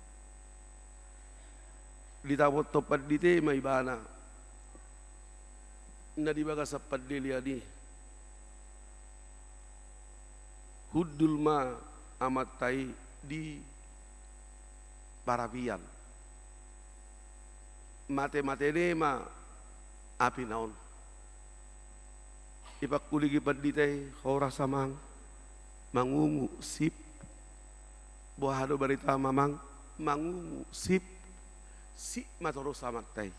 ditawot topad dite may bana na dibaga sa padili adi hudul ma amatay di Parabian mate-mate ma api naon ipakuligi paditay hora samang mangungu sip buahado barita mamang mangungu sip si matoro samatay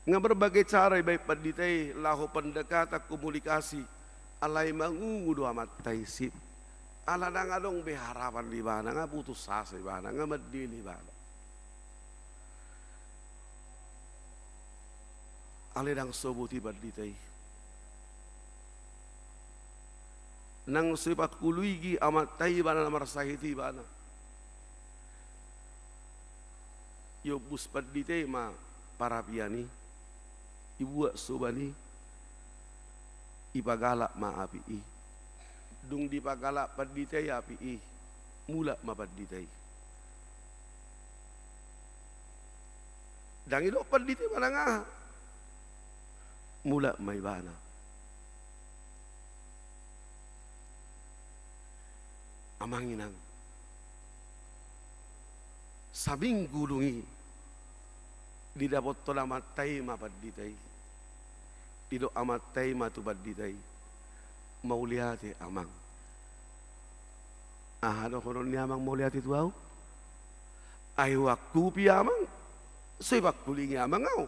nga berbagai cara baik paditay laho pendekatan komunikasi alay mangungu do amatay sip ala na nga dong beharapan di bana nga putus sasa di bana nga madili bana alidang sobuti baditay nang sipak kuluigi amat tay bana na marsahiti bana yobus baditay ma parapiani ibuak sobani ipagala ma api dung di pagala paditay api mula mapaditay dang ilo paditay mana nga mula may bana amanginang sabing gulungi didapot to namatay mapaditay dido amatay matupaditay maulihati amang ahano konon ni amang maulihati tuaw ay waktu pi amang sebab kulingi amang au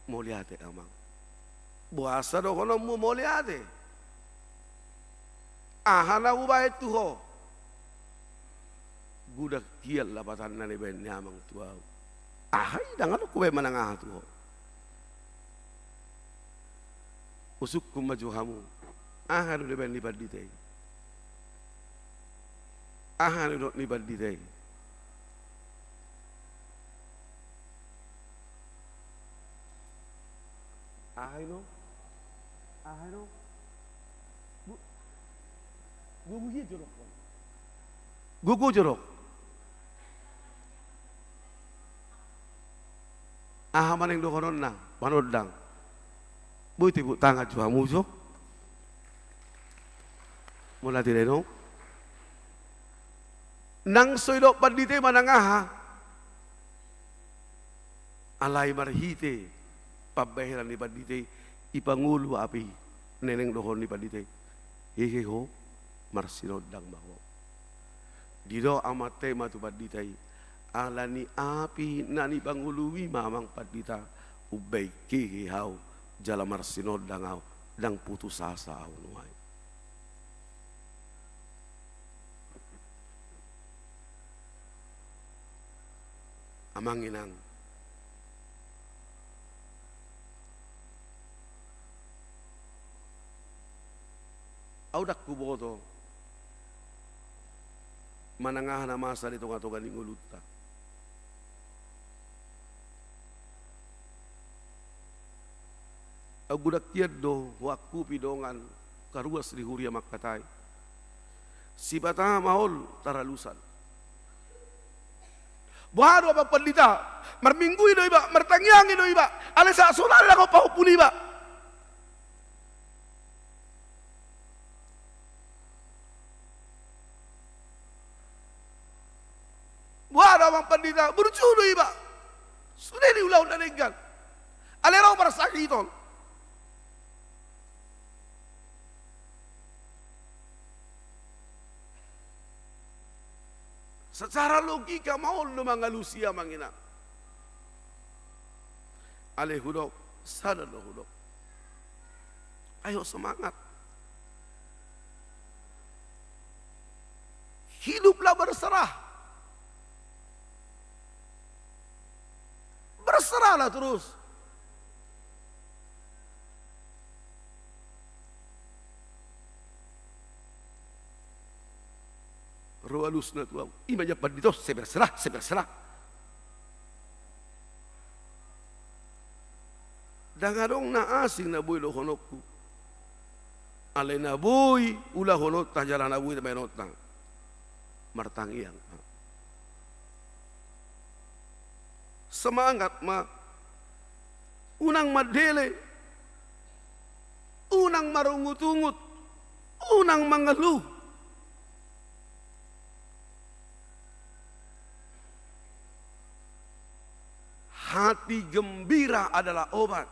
maulihati amang buasa do konon mo maulihati ahana ubay tuho gudak kial lapatan na ni ben ni amang tuaw ahay dangan ko bay manang tuho usuk kumaju hamu ahanu de ben libat ditay ahanu dot libat ditay ahino Gugu jorok. Ah maning dokonon na, panodang. Boy tibuk tanga jua mujo. Mula tidak no. Nang soydok pandite manangaha. Alay marhite pabahiran ni pandite ipangulu api neneng dohon ni pandite. Heheho marsinodang baho. Dido amat tema tu pandite. Alani api nani bangului mamang pandita ubay kihau jala marsinodang au dang putus asa au nuai. Amanginang audak kuboto manangah na masa dito nga to ganing uluta. Agudak tiad do wakku pidongan karuas di huria makatay. Si bata mahol taralusan. Buharo apa pendita, merminggu itu iba, mertangyang itu iba, alisa solar ako paupun iba. Buharo apa pendita, berjudo iba, sudah diulau nanenggan, alerau bersakiton. Secara logika mau lu mangalusia mangina. Ale hudok, sadar lo hudok. Ayo semangat. Hiduplah berserah. Berserahlah terus. Roalus na tuaw. Imanya pandito, saya berserah. Dangadong na asing na boy lo honokku. Alay na boy, ula honot ta jalan na boy na mayroon ta. Martangiang. Semangat ma. Unang madele. Unang marungut-ungut. Unang mangeluh. Hati gembira adalah obat.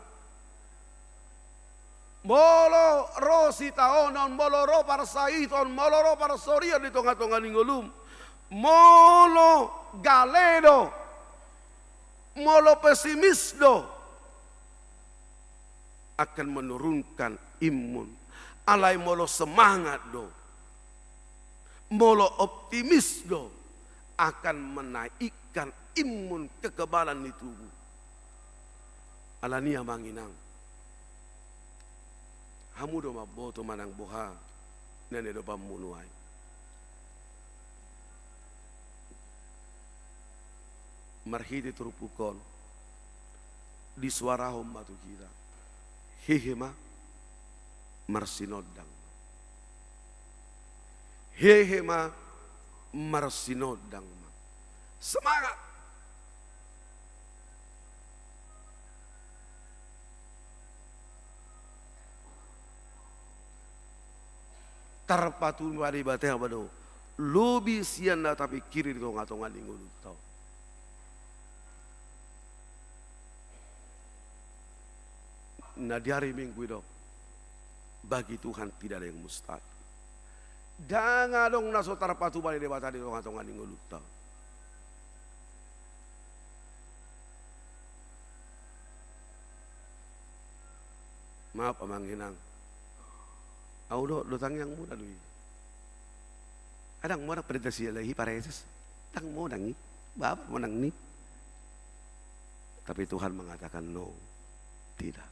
Molo rosi taonon, molo ro parsaiton, molo ro parsoria di tonga-tonga ningolum. Molo galedo, molo pesimisdo akan menurunkan imun. Alai molo semangat do, molo optimis do akan menaikkan imun kekebalan di tubuh. Alania manginang. Hamu do maboto manang boha nene do pamunuai. Marhidi turupukon di suarahom batu kita. Hehema marsinodang. Hehema marsinodang. Semangat. Tarpatu mari bateh abado. Lobi sian na tapi kiri di tonga-tonga lingulu tau. Nah di hari Minggu itu bagi Tuhan tidak ada yang mustahil. Jangan dong naso tarpatu balik debata di tonga-tonga lingulu tau. Maaf amanghinang. Audo lutang yang muda lui. Adang mo nak predasi lagi pareses. Tang mo nangi, bapak mo nangi. Tapi Tuhan mengatakan no, tidak.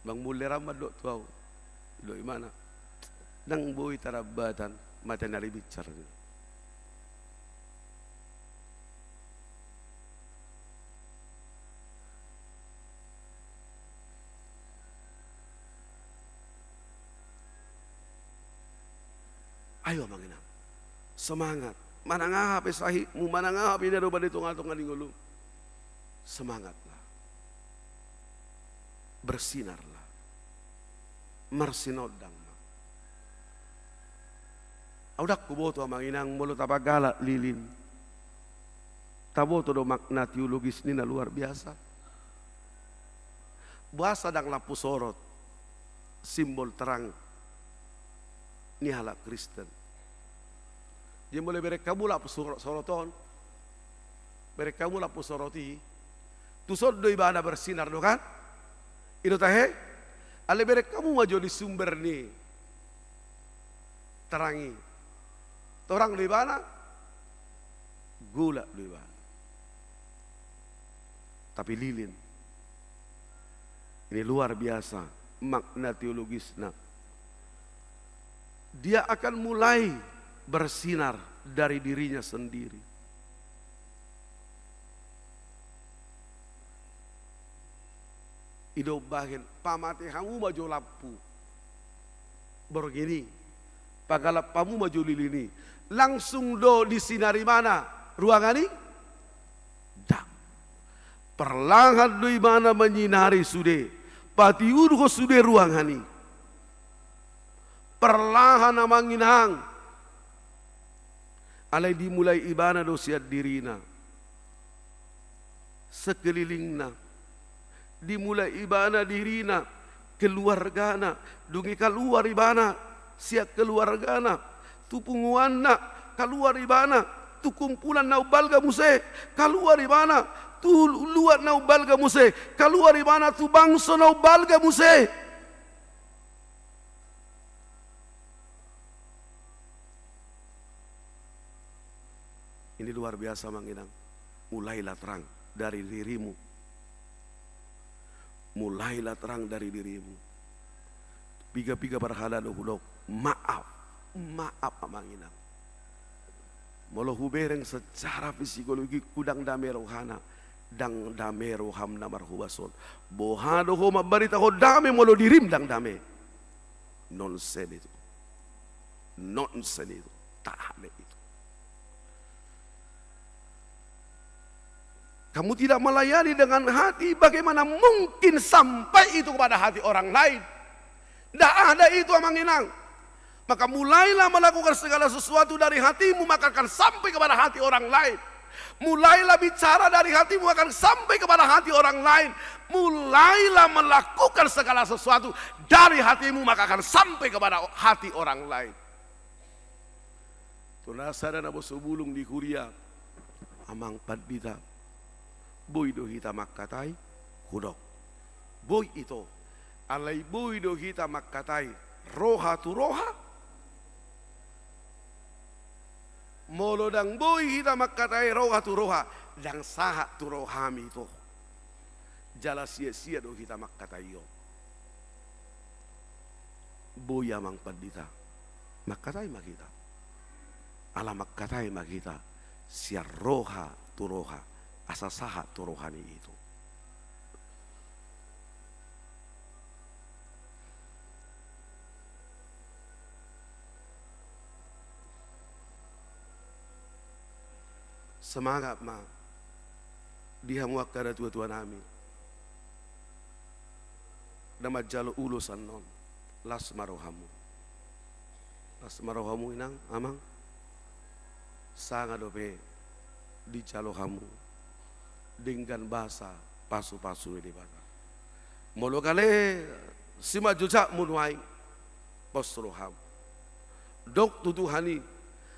Bang mulai ramad do tuau, do imana. Nang boy tarabatan mata nari bicara. Ayo manginang. Semangat. Manangahap sahihmu, manangahap ini ada pada tungal-tungal ngulu. Semangatlah. Bersinarlah. Marsinodang. Audak kuboto manginang mulu tapagala lilin. Taboto do makna teologis nina luar biasa. Bahasa dang lapu sorot. Simbol terang ni halak Kristen. Dia boleh berek kamu lapu soroton, berek kamu lapu soroti, tu sod do ibadah bersinar do kan? Itu tahe, ale berek kamu maju di sumber ni terangi, orang do ibadah gula do ibadah, tapi lilin ini luar biasa makna teologisnya. Dia akan mulai bersinar dari dirinya sendiri. Ido bahin pamati hamu maju lampu. Begini, pagalap pamu maju lilini. Langsung do disinari mana? Ruangan ini? Dak. Perlahan do mana menyinari sude. Pati urho sude ruangan ini. Perlahan amanginang. Alai dimulai ibadah dosia dirina. Sekelilingna. Dimulai ibadah dirina. Keluargana. Dungi keluar ibadah. Siap keluargana. Tupunguanna. Keluar ibadah. Tu kumpulan nau balga muse. Keluar ibadah. Tu luar nau balga muse. Keluar ibadah. Tu bangsa nau balga muse. Ini luar biasa manginang. Mulailah terang dari dirimu. Mulailah terang dari dirimu. Piga-piga berhala dohulok. Maaf. Maaf manginang. Molo hubereng secara psikologi kudang dame rohana. Dang dame roham namar hubason. Bohado ho mabarita ho dame molo dirim dang dame. Nonsen itu. Nonsen itu. Tak ada itu. Kamu tidak melayani dengan hati, bagaimana mungkin sampai itu kepada hati orang lain? Tidak ada itu amanginang. Maka mulailah melakukan segala sesuatu dari hatimu, maka akan sampai kepada hati orang lain. Mulailah bicara dari hatimu akan sampai kepada hati orang lain. Mulailah melakukan segala sesuatu dari hatimu, maka akan sampai kepada hati orang lain. Tunasa dan abu sebulung di Kuria, amang padbita. Boy do hita makkatai hudok. Boy itu alai boy do hita makkatai roha tu roha. Molo dang boy hita makkatai roha tu roha. Dang saha tu rohami itu. Jala sia-sia do hita makkatai yo. Boy amang padita makkatai makita. Ala makkatai makita. Sia roha tu roha. Asa saha tu rohani itu. Semangat ma. Dia muakkada tua-tua nami. Nama jalo ulusan non. Las marohamu. Las marohamu inang amang. Sanga dope di jalo hamu. Dengan bahasa pasu-pasu ini bata. Molo kale sima jujak munuai posroham. Dok tutuhani.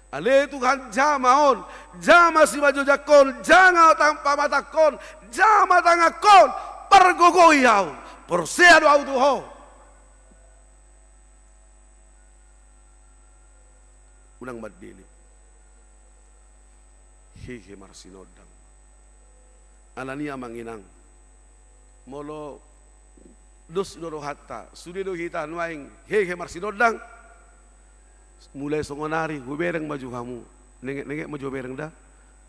Ale Tuhan jamaon, jama sima jujakon, jangan tanpa matakon, jama tangakon, pergogoyau, perseado autuho. Unang madili. Hehe marsinodang. Alania manginang. Molo dos doro hatta, sude do hita nuaing hehe marsinodang. Mulai songonari hubereng maju kamu. Nengek maju bereng dah.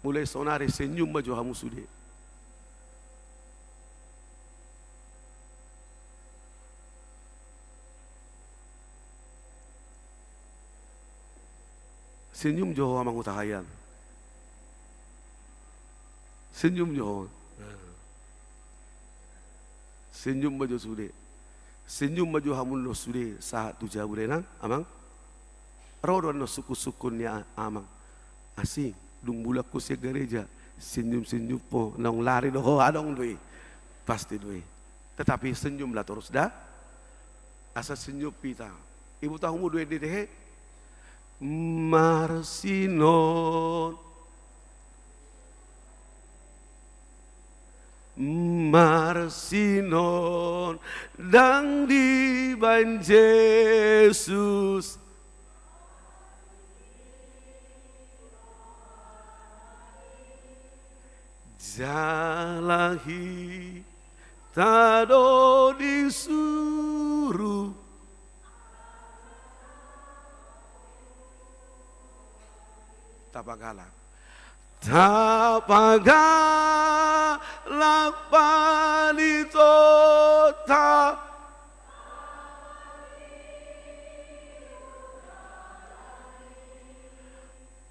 Mulai songonari senyum maju kamu sude. Senyum Joho amang utahayan. Senyum Joho. Senyum baju sude. Senyum baju hamun lo sude saat tu jauh renang amang. Rodo no suku-sukunnya amang. Asing dung bulak ku gereja. Senyum-senyum po nong lari doho adong doi. Pasti doi. Tetapi senyumlah terus dah. Asa senyum pita. Ibu tahu mu doi deh. Marsinon Marsinon dang di ban Yesus jalahi tado disuruh Tapagalak panitota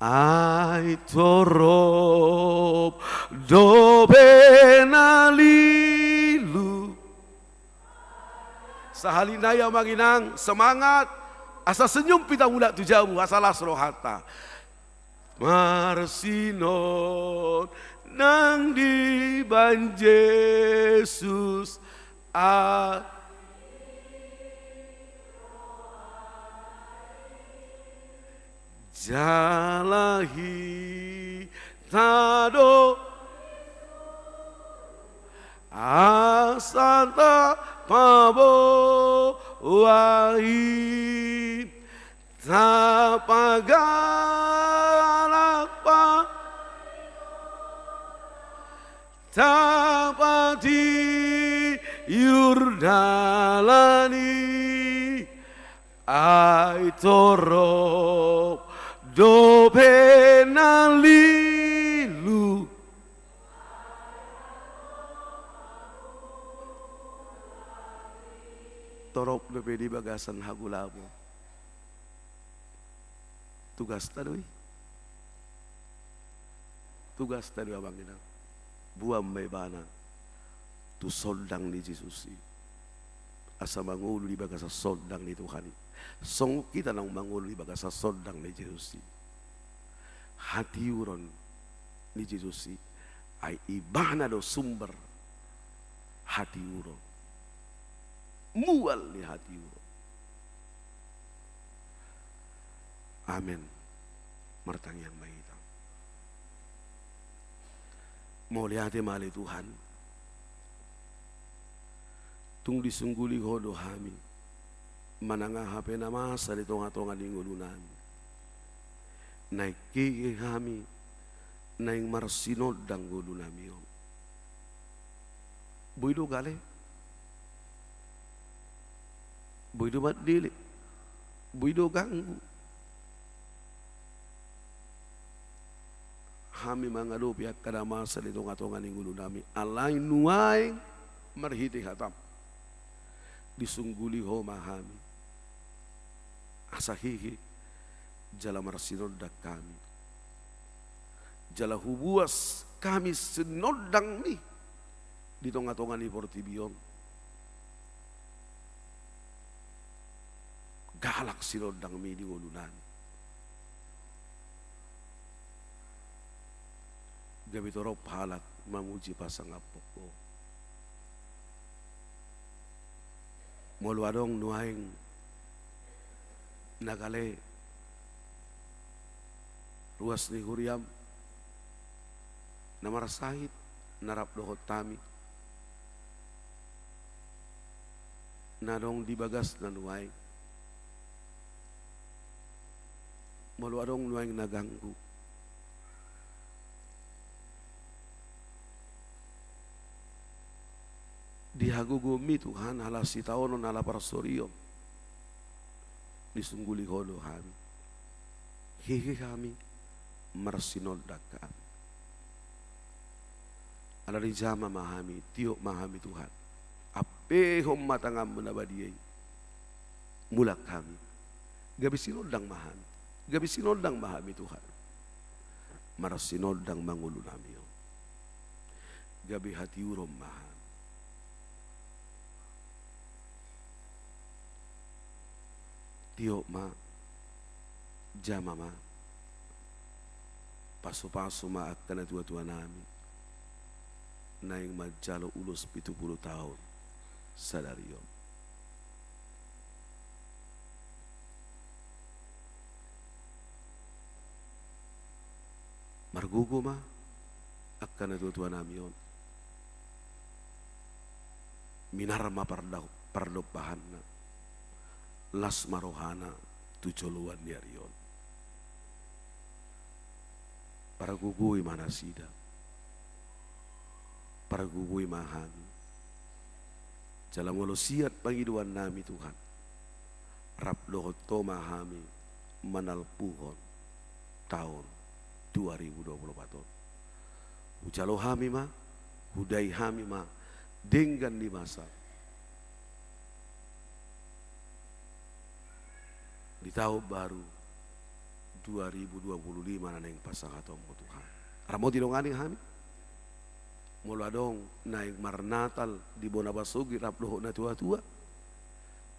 ai torop dobenalilu sahalinaya manginang semangat asa senyum pita mula tujamu asalah rohata Marsinon nang di ban Yesus jalahi tado asanta pabo wahi tapagalapa tapati yurdalani aitorop dobenalilu torop dobe di bagasan hagulamu tugas tadi abang ina buam may bana tu soldang ni Jesus asa mangulu di bagasa soldang ni Tuhan song kita nang mangulu di bagasa soldang ni Jesus hati uron ni Jesus ay ibana do sumber hati uron mual ni hati uron. Amin. Martangyan mahita. Mau lihat mali Tuhan. Tung disungguli hodo hami. Mananga hape nama sa tonga-tonga lingulunan. Naik kiki kami. Naik marsinod dang gulu nami. Buido gale. Buido mat dili. Buido ganggu. Kami mangalo pihak kadama sa tonga-tonga lingulu nami. Alay nuay marhiti hatam. Disungguli ho mahami. Asahihi jala marsinoddak kami. Jala hubuas kami sinodang ni di tonga-tonga ni Portibion. Galak sinodang mi di ngulunan. Gabi torop halat mamuji pasang apok ko. Molwadong nuaing nagale ruas ni Huriam na marasahit narap dohot tami nadong dibagas na nuaing molwadong nuaing naganggu dihagugumi Tuhan hala sitaonon hala parasorio disungguli holo kami hihi kami marsinoddak kami ala rijama mahami tiok mahami Tuhan ape hom matangam menabadiyay mulak kami gabi sinodang mahami gabi sinodang mahami Tuhan. Maras sinodang mangulu nami. Gabi hati urom maham. Tiok ma, jama ma, paso-paso ma akan tua-tua nami. Naing majalo ulus 70 tahun sadariyo. Margugo ma akan tua-tua nami yon. Minarma pardopahan na las marohana tujoluan yarion. Para gugui mana sida, para gugui mahami. Jalan walosiat pangiduan nami Tuhan. Rap lohot to mahami manalpuhon tahun 2024. Ujalo hami ma, hudai hami ma, dengan di masa di tahun baru 2025 na yang pasangatong mo Tuhan. Ramo tinongani hami. Mula dong naik marnatal di Bonabasugi raploho na tua-tua.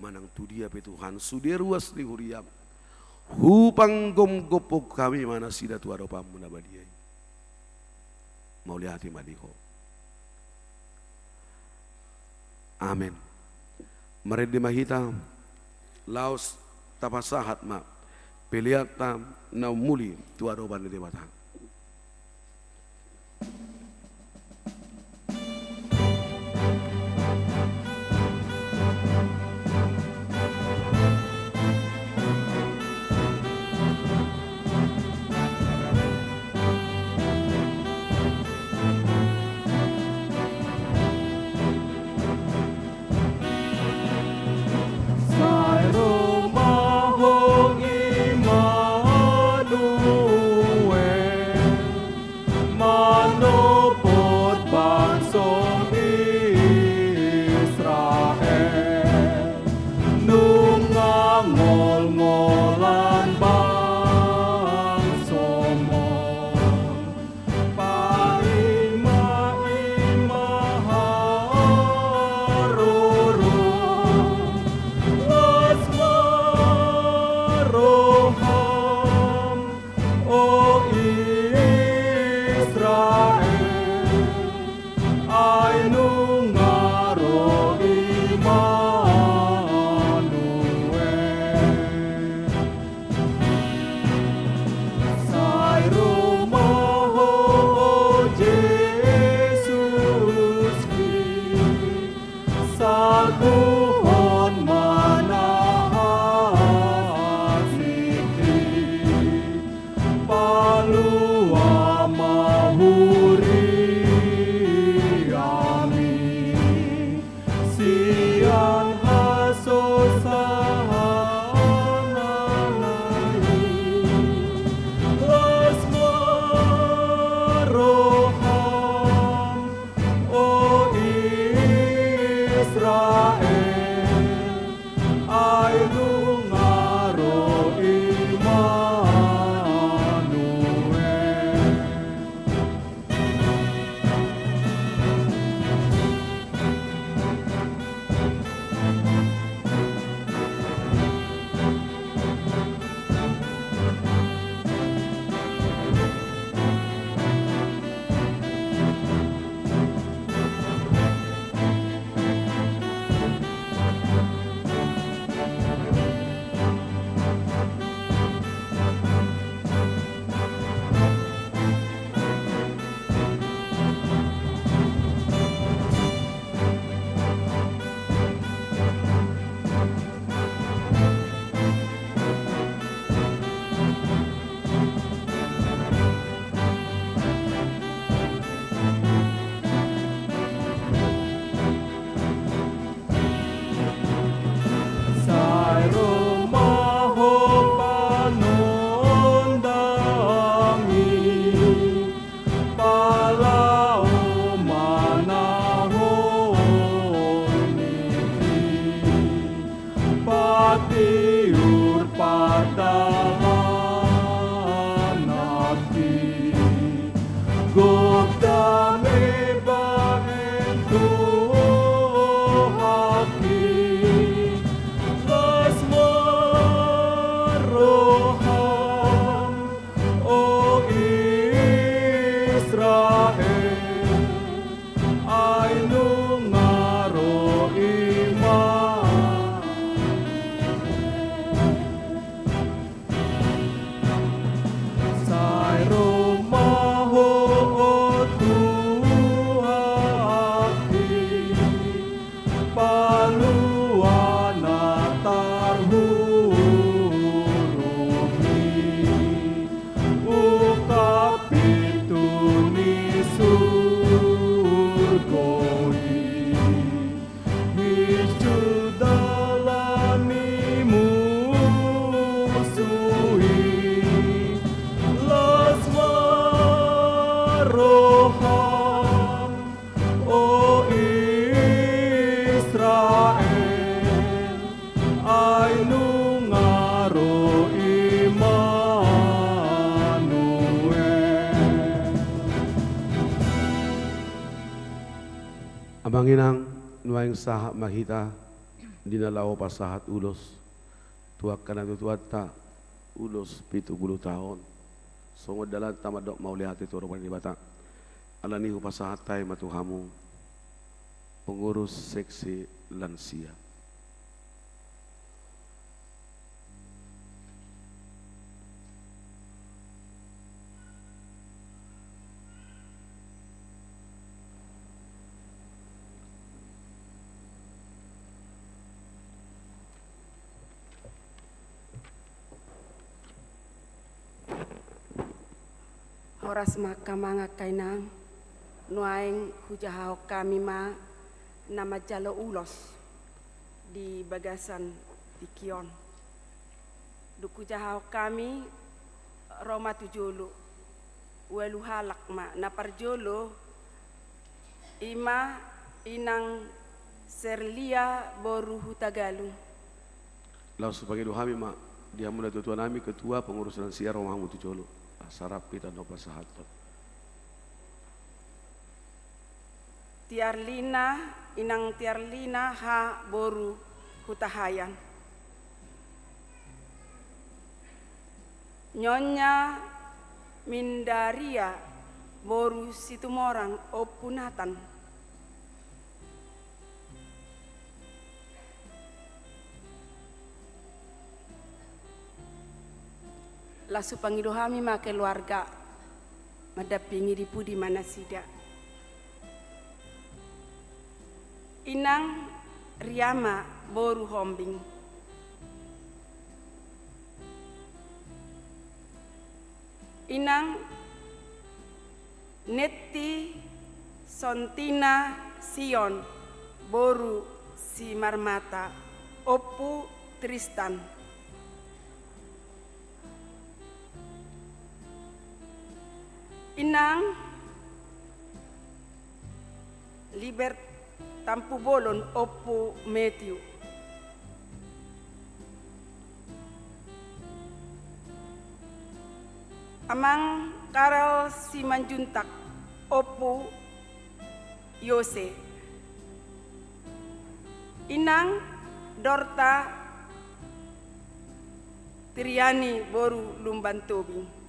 Manang tu dia pe Tuhan suderuas di huriam. Hupang gomgopok kami mana sida tua dopamu na badiay. Mau lihati madiho. Amin. Meredi mahita laos tapasahat ma peliata na muli tua doban di mata. Sai Roma hong Immanuel Manginang nuaing sahat mahita dinalaw pasahat ulos tuak kana tutuata ulos 70 tahun. Sungod dalan tamadok maulihat itu orang di bata. Alani pasahat tay matuhamu pengurus seksi lansia. Horas makamanga kainang nuaing hujahau kami ma nama jalo ulos di bagasan di Kion. Duku jahau kami Roma tujulu welu halak ma naparjolo ima inang Serlia boru hutagalu. Lalu sebagai dohami mak dia mulai tuan kami ketua pengurus lansia Roma Tujolo. Sarap kita no pasahat. Tiarlina inang Tiarlina ha boru hutahayan. Nyonya Mindaria boru situmorang opunatan. Lasu pangidohami ma keluarga madapingi di pudi mana sida. Inang Riama boru hombing. Inang Netti Sontina Sion boru si Marmata Opu Tristan. Inang Libert Tampu Bolon Opu Matthew. Amang Karel Simanjuntak Opu Yose. Inang Dorta Triani boru Lumbantobing.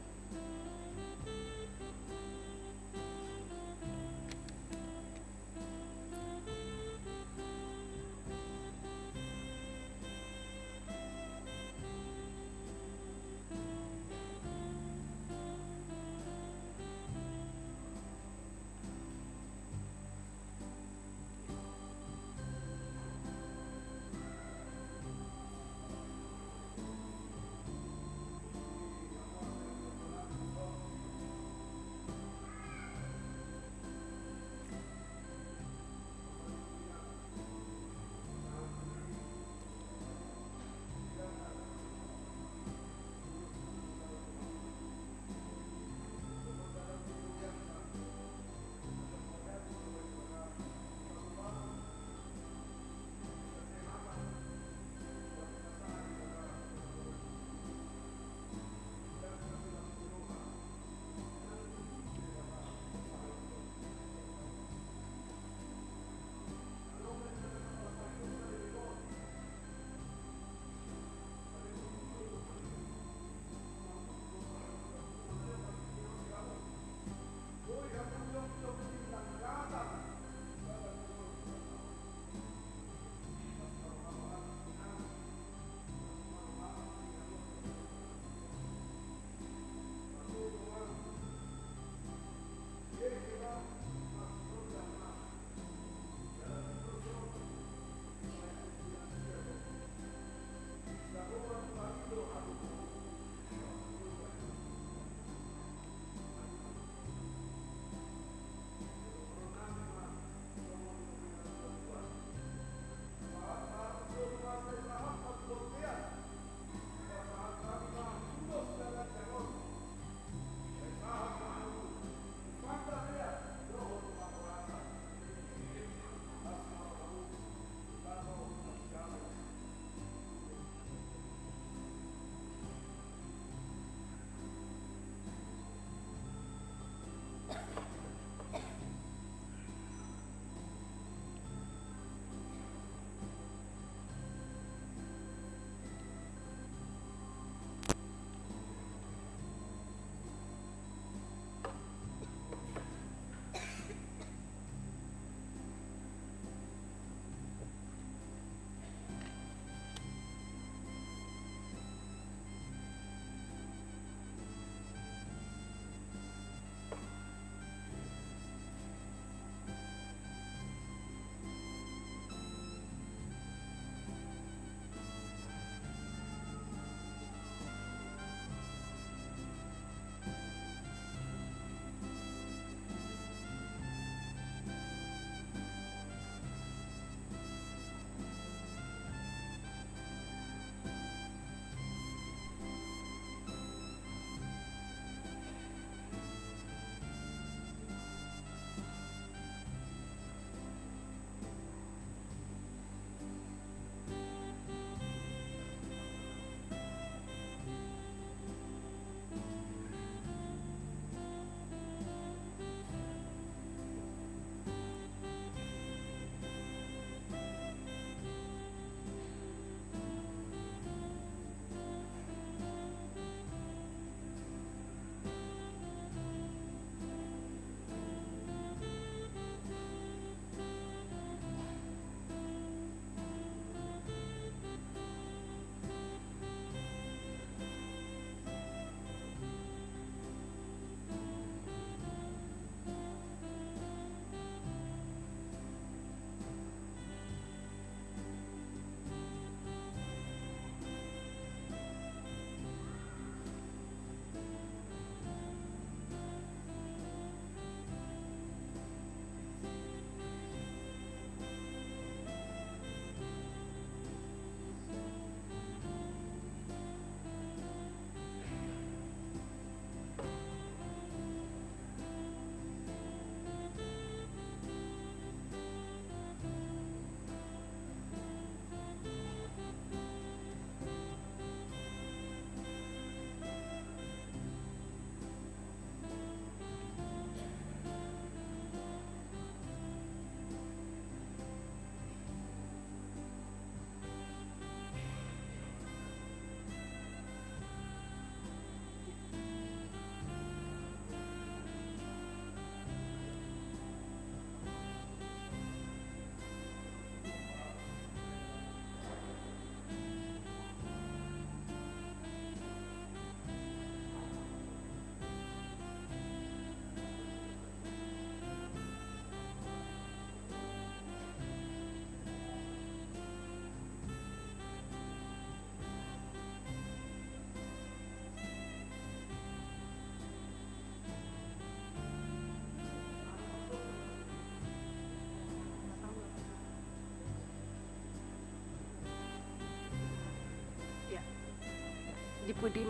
pudi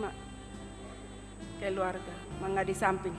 keluarga, mangga di samping.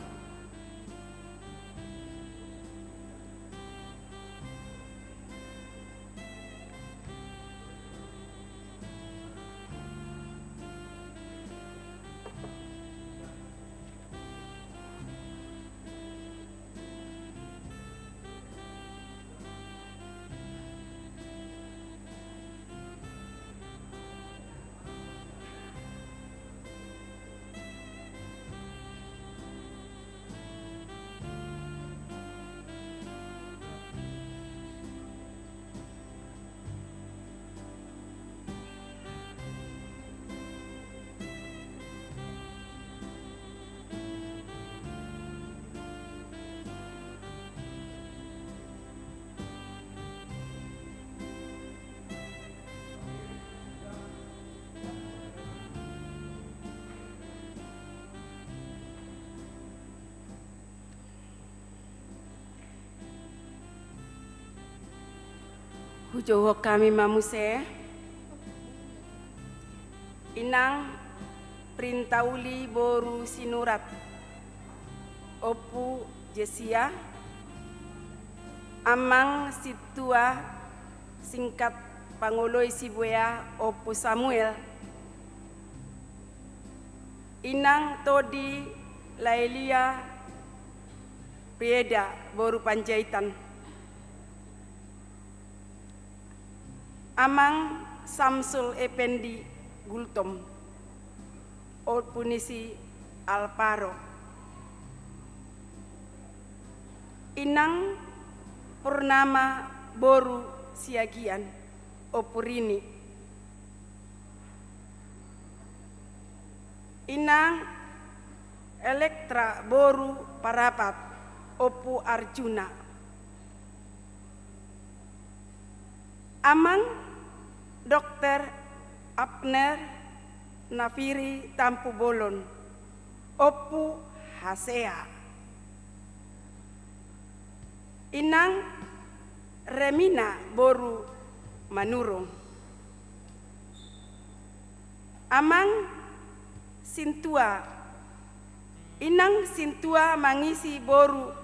Hujoho kami mamuse, inang printauli boru sinurat, opu Jesia, amang situa singkat pangoloy sibuya opu Samuel, inang todi Laelia Prieda boru Panjaitan, amang Samsul Ependi Gultom, Punisi Alparo, inang Purnama Boru Siagian Opurini, inang Elektra Boru Parapat Opu Arjuna, amang Dr. Abner Nafiri Tampu Bolon, Opu Hasea, inang Remina Boru Manurung, amang Sintua, inang Sintua Mangisi Boru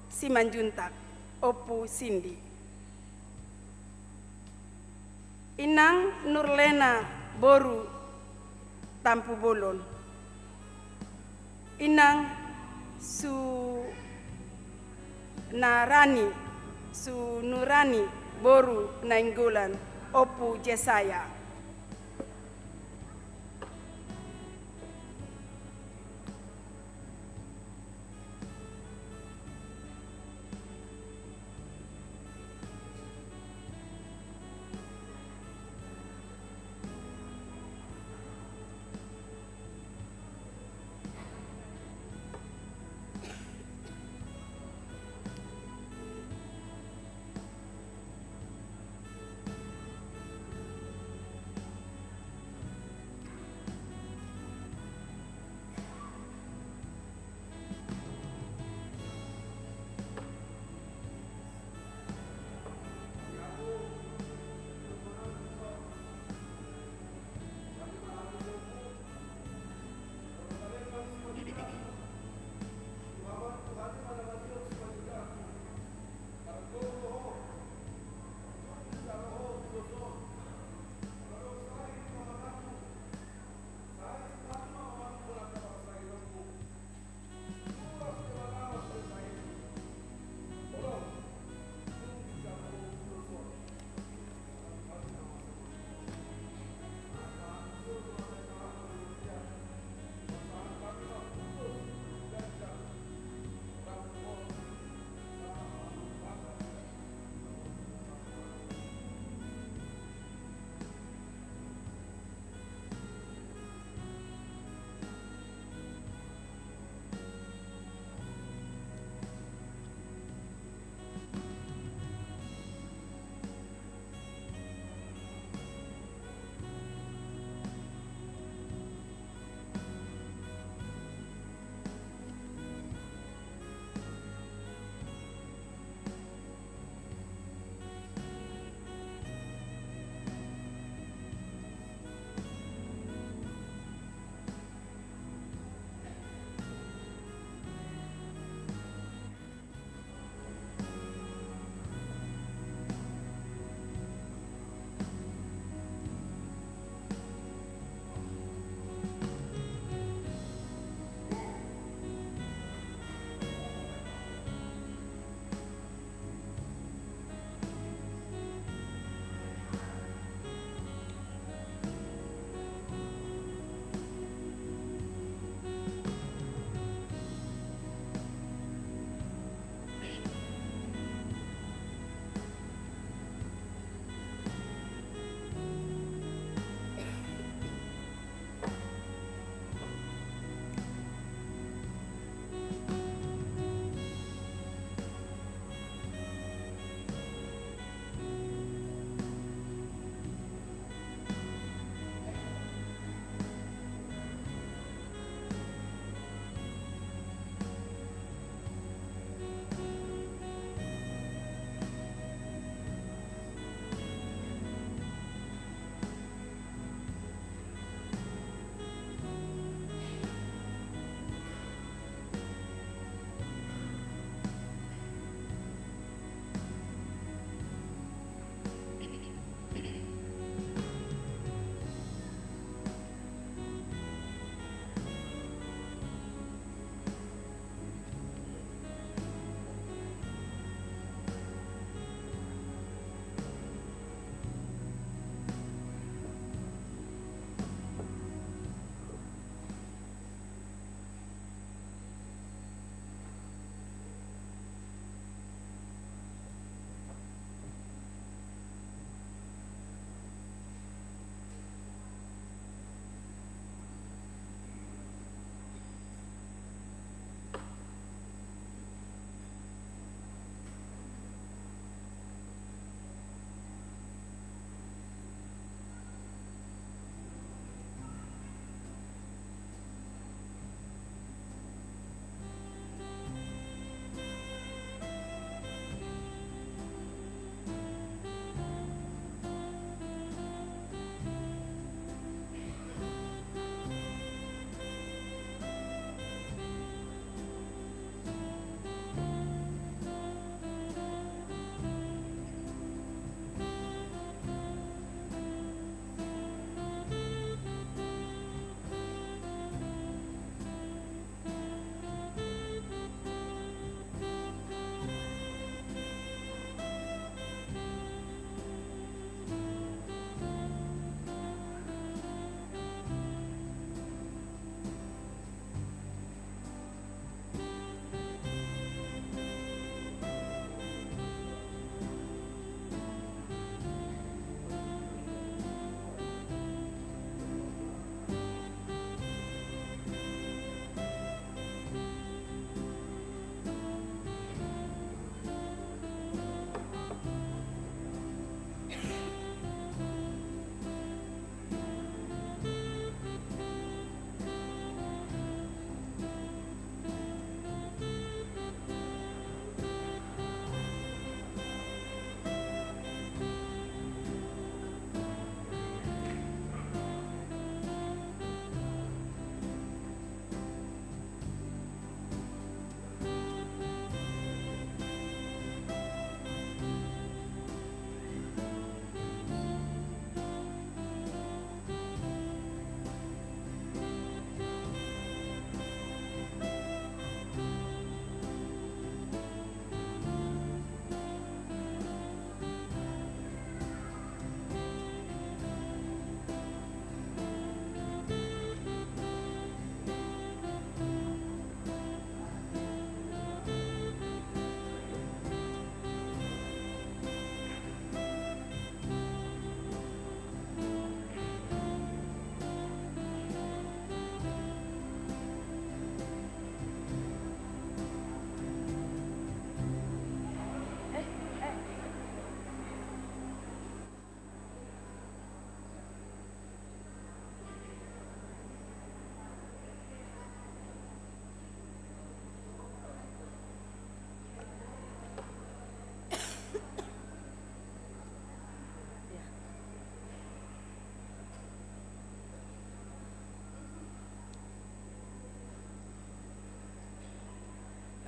Simanjuntak, Opu Sindi, inang Nurlena Boru Tampu Bolon, inang Sunurani Boru Nainggolan, Opu Jesaya,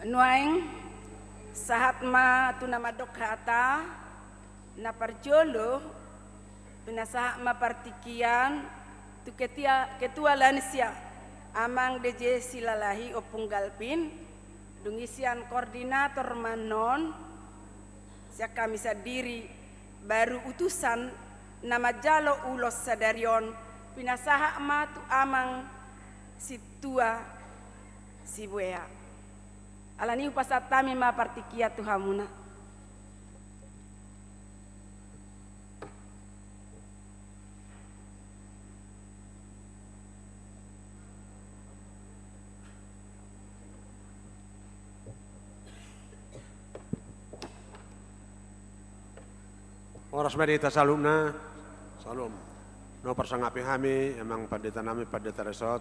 Nuaing sahat ma tu nama dok hata na parjolo pinasaha ma partikian tu ketua lansia amang DJ silalahi opung galpin dungisian koordinator manon siak kami sadiri baru utusan nama jalo ulos sadarion pinasaha ma tu amang situa sibuea alani upasatami ma partikia tuhamuna. Oras medita salumna, salum. No persangapi kami, emang pandita nami pandita resort,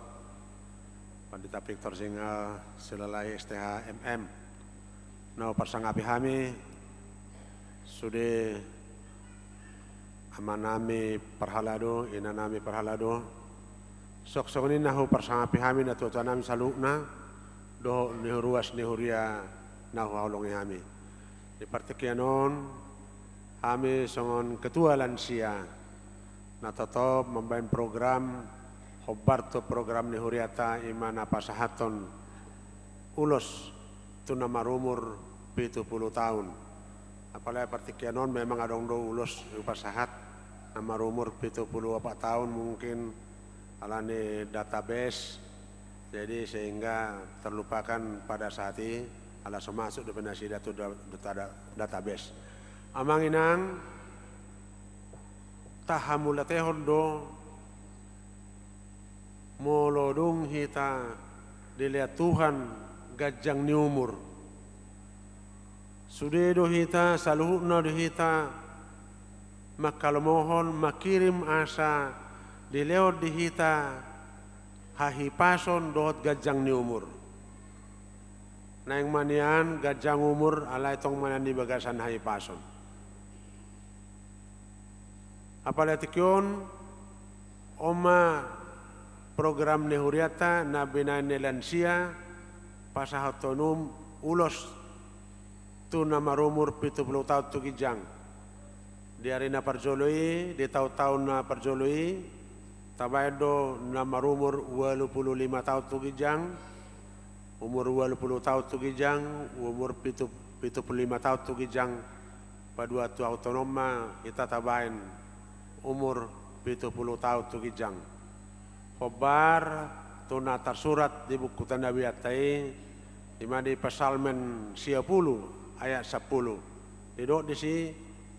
pandita Victor Singal, Silalai STH MM. No persangapi kami, sudah amanami perhalado, inanami perhalado. Sok-sok ini nahu persangapi kami na tuwa nami salumna, do nihuruas nihuria nahu haulungi kami. Di partikianon, kami songon ketua lansia na tetap membain program hobarto program ni huriata imana pasahaton ulos tu nama umur 70 tahun. Apalagi partikianon memang ada do ulos pasahat nama umur 74 tahun mungkin alani database jadi sehingga terlupakan pada saat ini ala masuk di penasi database. Amang inang tahamulatehon do molodung hita dilihat Tuhan gajang ni umur sudah do hita saluhna do hita makalomohon makirim asa dilihat di hita hahipason dohot gajang ni umur naing manian gajang umur alai tong manan di bagasan hahipason. Apalagi kion oma program nehuriata na binain lansia pasahatonum ulos tu nama umur 70 tahun tu kijang di arena parjoloi di tahun na parjoloi tabaydo nama umur 25 tahun tu kijang umur 20 tahun tu kijang umur 75 tahun tu kijang pada tu autonoma kita tabain umur 70 tahun tu kijang. Khobar tu natar surat di buku tanda biatai di mana di pasalmen 10 ayat 10. Didok di si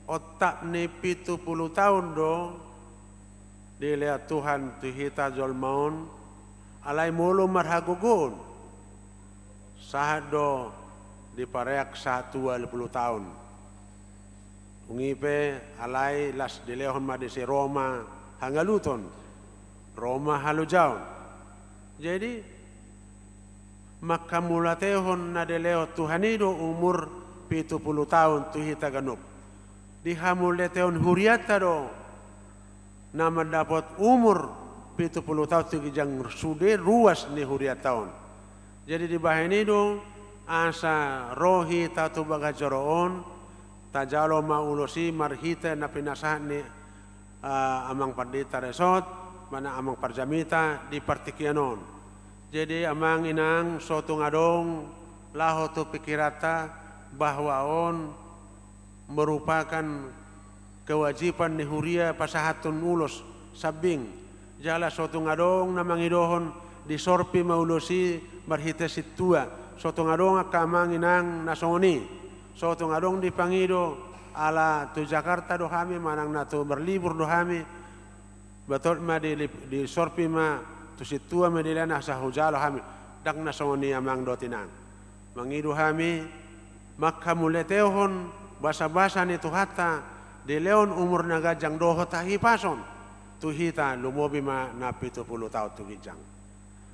otak ni 70 tahun do dilihat Tuhan tu hita jolmaun alai mulu marhagugun sahad do di pareak 20 tahun. Ungipe alai las dilehon madisi Roma hangaluton Roma halujaun. Jadi makamulatehon na deleo Tuhanido umur 70 tahun tuhita ganup. Dihamuletehon huriata do na mendapat umur 70 tahun tukijang sude ruas ni huriat tahun. Jadi di bahini do asa rohi tatu bagajoroon tajalo maulosi marhita na pinasahan ni amang pandita resort mana amang parjamita di partikianon. Jadi amang inang soto ngadong laho tu pikirata bahwa on merupakan kewajiban ni huria pasahatun ulos sabing jala soto ngadong na mangidohon di sorpi maulosi marhita situa soto ngadong akamang inang nasongoni soto ngadong di pangido ala tu Jakarta do kami manang na tu berlibur do kami betul ma di sorpi ma tu situa ma di lana sa hujalo kami dak na songoni amang do tinang mangido kami makamuletehon basa-basa ni tu hatta di leon umur na gajang doho tahi pason tu hita lumobi ma na 70 tahun tu gijang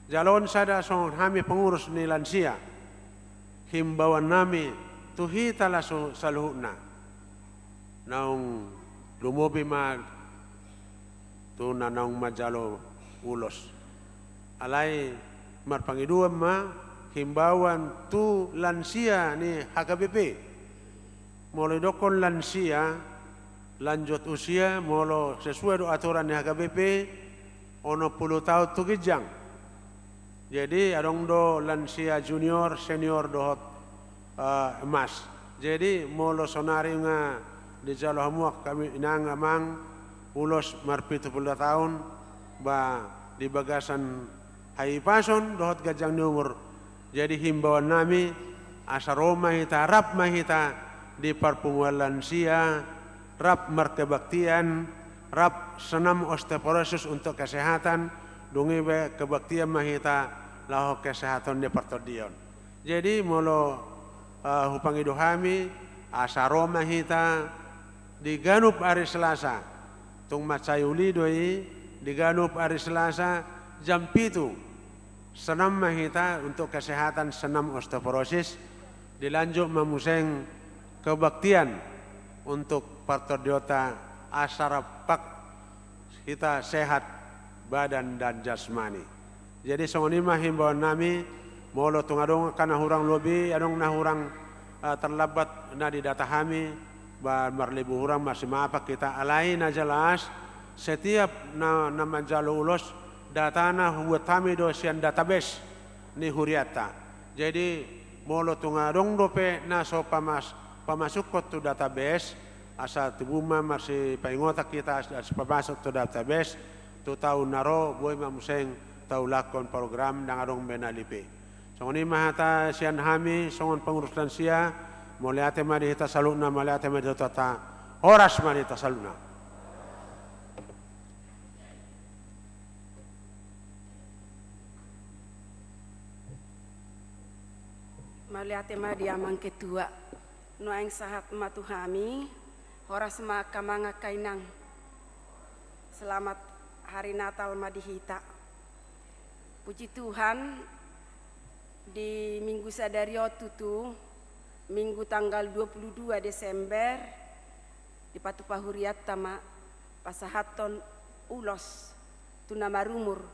jalon sada song kami pengurus ni lansia himbauan nami tuhita la saluhna naung lumobi ma tu naung majalo ulos alai marpangiduam ma himbauan tu lansia ni HKBP. Mulai dokon lansia lanjut usia molo sesuai do aturan ni HKBP ono 10 tahun tu gijang. Jadi adong do lansia junior senior dohot emas. Jadi molo sonari nga di jalo hamuak kami inang amang ulos marpi 70 tahun ba di bagasan hai pason dohot gajang ni umur. Jadi himbauan nami asaroma hita rap mahita di perpumuan lansia, rap markebaktian, rap senam osteoporosis untuk kesehatan, dungi be kebaktian mahita laho kesehatan di pertodion. Jadi molo hupangi dohami asaroma hita diganup hari Selasa, tung macayuli doi diganup hari Selasa jam 7 senam mahita untuk kesehatan senam osteoporosis dilanjut memuseng kebaktian untuk partodiota asarapak kita sehat badan dan jasmani. Jadi songonima himbauan nami molo tungadong kana hurang lobi adong na hurang terlambat na di data kami ba marlibu hurang masih maapak kita alai na jelas setiap na manjalo ulos datana huwat kami do sian database ni huriata. Jadi molo tungadong dope na so pamasuk tu database asa tibuma masih paingota kita pamasuk tu database tu tahu naro boy mamuseng tahu lakon program dang adong benalipe. Songoni mahata sian hami songon pengurus lansia moliate mari hita saluna moliate mari tata horas mari hita saluna. Maliate mari amang ketua noeng sahat matuhami horas ma kamanga kainang. Selamat hari Natal madihita. Puji Tuhan di Minggu Sadario tutu Minggu tanggal 22 Desember di Patupahuriat tama pasahaton ulos tunamarumur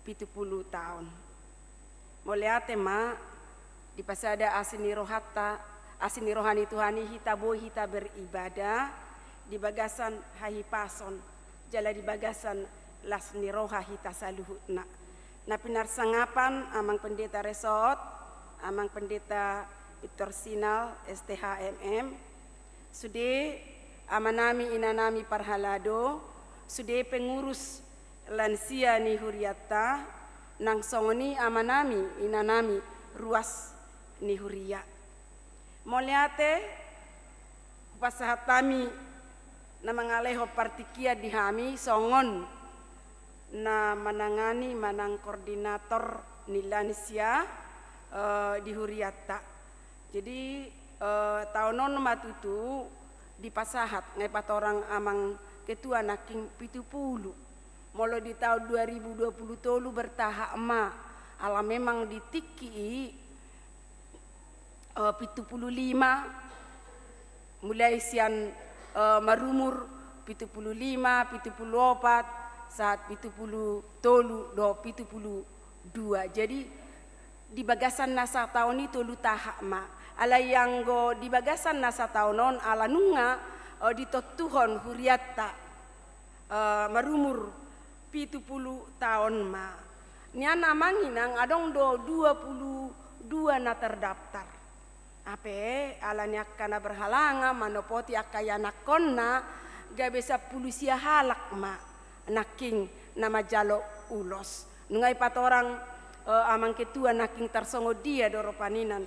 70 tahun. Moleate ma di pasada asini rohani Tuhani hita boy hita beribadah di bagasan hahi pason jala di bagasan lasni roha hita saluhutna na pinarsangapan amang pendeta resort amang pendeta Victor Sinal STHMM sude amanami inanami parhalado sude pengurus lansia ni huriata nang songoni amanami inanami ruas ni huria moliate pasahatami na mangaleho partikia di hami songon na manangani manang koordinator ni lansia di huriata. Jadi tahunon matutu di pasahat ngepat orang amang ketua naking 70 molo di tahun 2020 tolu bertahak ma ala memang ditiki 75 mulai sian marumur 75 74 saat 70 tolu do 72. Jadi di bagasan nasa tahun itu tolu tahak ma ala yang go di bagasan nasa tahunon ala nunga di totuhon huriata marumur 70 tahun ma niana manginang adong do 22 na terdaftar ape ala nyakana berhalanga manopoti akayana konna gabesa pulusia halak ma naking nama jalo ulos nungai patorang amang ketua naking tarsongo dia doro paninan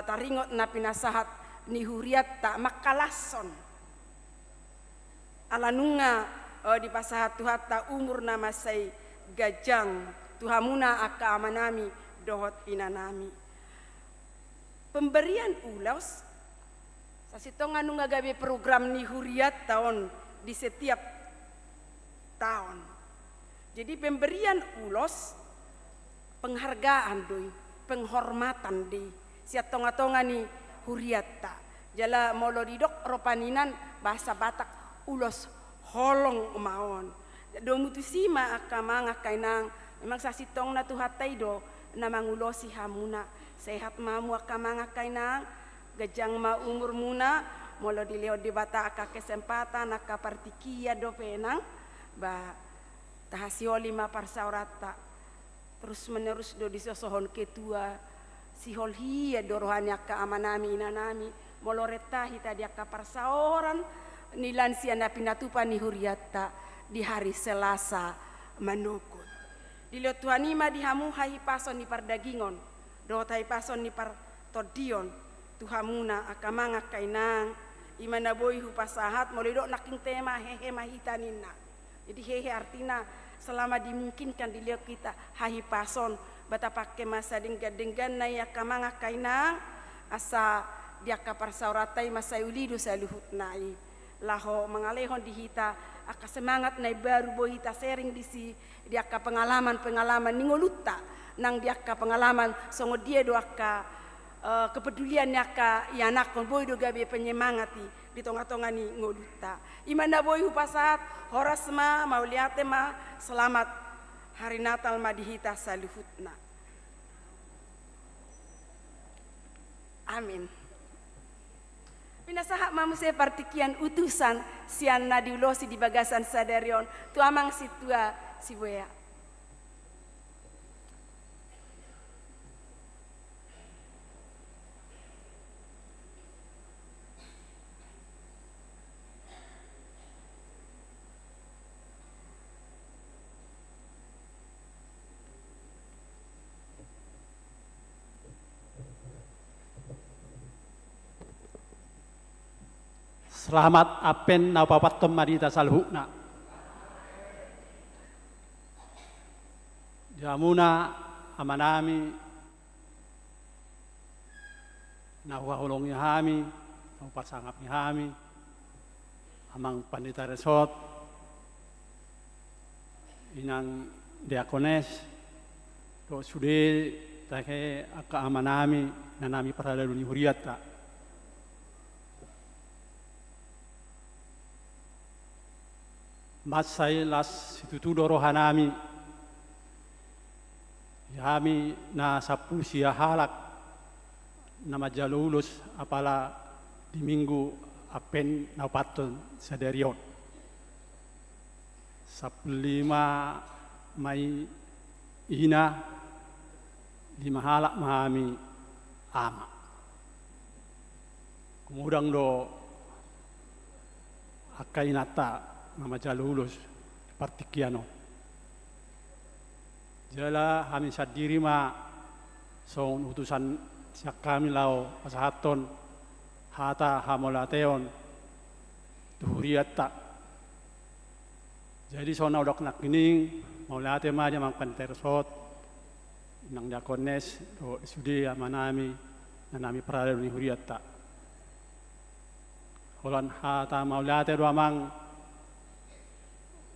taringot na pinasahat ni huriat tak makalason ala nunga di pasahat tuhata umur nama say gajang tuhamuna aka amanami dohot inanami pemberian ulos sasitonga nunga gabe program ni huriat tahun di setiap tahun. Jadi pemberian ulos penghargaan doi, penghormatan di siat tonga-tonga ni huriata. Jala molo didok ropaninan bahasa Batak ulos holong maon. Do mutusima akamanga kainang memang sasitong na tuhatai do na mangulosi hamuna sehat mamu akamanga kainang gajang ma umur muna molo dileo di bata aka kesempatan aka partikia do penang ba tahasioli ma parsaurata terus menerus do disosohon ketua sihol hiya do rohani aka amanami inanami molo retahi tadi aka parsaoran nilansia na pinatupa ni huriata di hari Selasa manukut dileo tuhanima dihamu hai pason ni pardagingon do tai pason ni par todion tuhamuna akamanga kainang imana boy hupasahat molidok naking tema hehe mahitanina jadi hehe artinya selama dimungkinkan dilihat kita hahi pason bata pakai masa denggan na ya kamanga kainang asa dia kapar sauratai masa ulidu saluhut nai laho mengalehon di hita aka semangat nai baru boy hita sharing di si dia ka pengalaman ningoluta nang dia ka pengalaman songo dia do aka kepedulian yaka yanakon boy do gabe penyemangati di tonga-tonga ni ngoluta imana boy hupasat horasma mauliate ma selamat hari Natal ma dihita saluhutna amin pinasaha mamu separtikian utusan sian nadiulosi di bagasan sadarion tu amang situa sibuya Selamat apen na papatom madita salhukna. Jamuna amanami na huahulong hami, na pasangap ni hami, amang pandita resort, inang diakones, do sude take aka amanami na nami para lalu ni huriata. Masai las situtudo rohanami yami na sapusia halak na majalulus apala di minggu apen na paton sadarion 15 Mai ina di mahalak mahami ama kemudian do akainata nama jalulus partikiano jala kami sadiri ma song utusan siak kami lau pasahaton hata hamolateon tuhuriata jadi sona udok nak kining maulate ma jamang pantersot nang diakones do sudi amanami nanami paralel ni huriata holan hata maulate do amang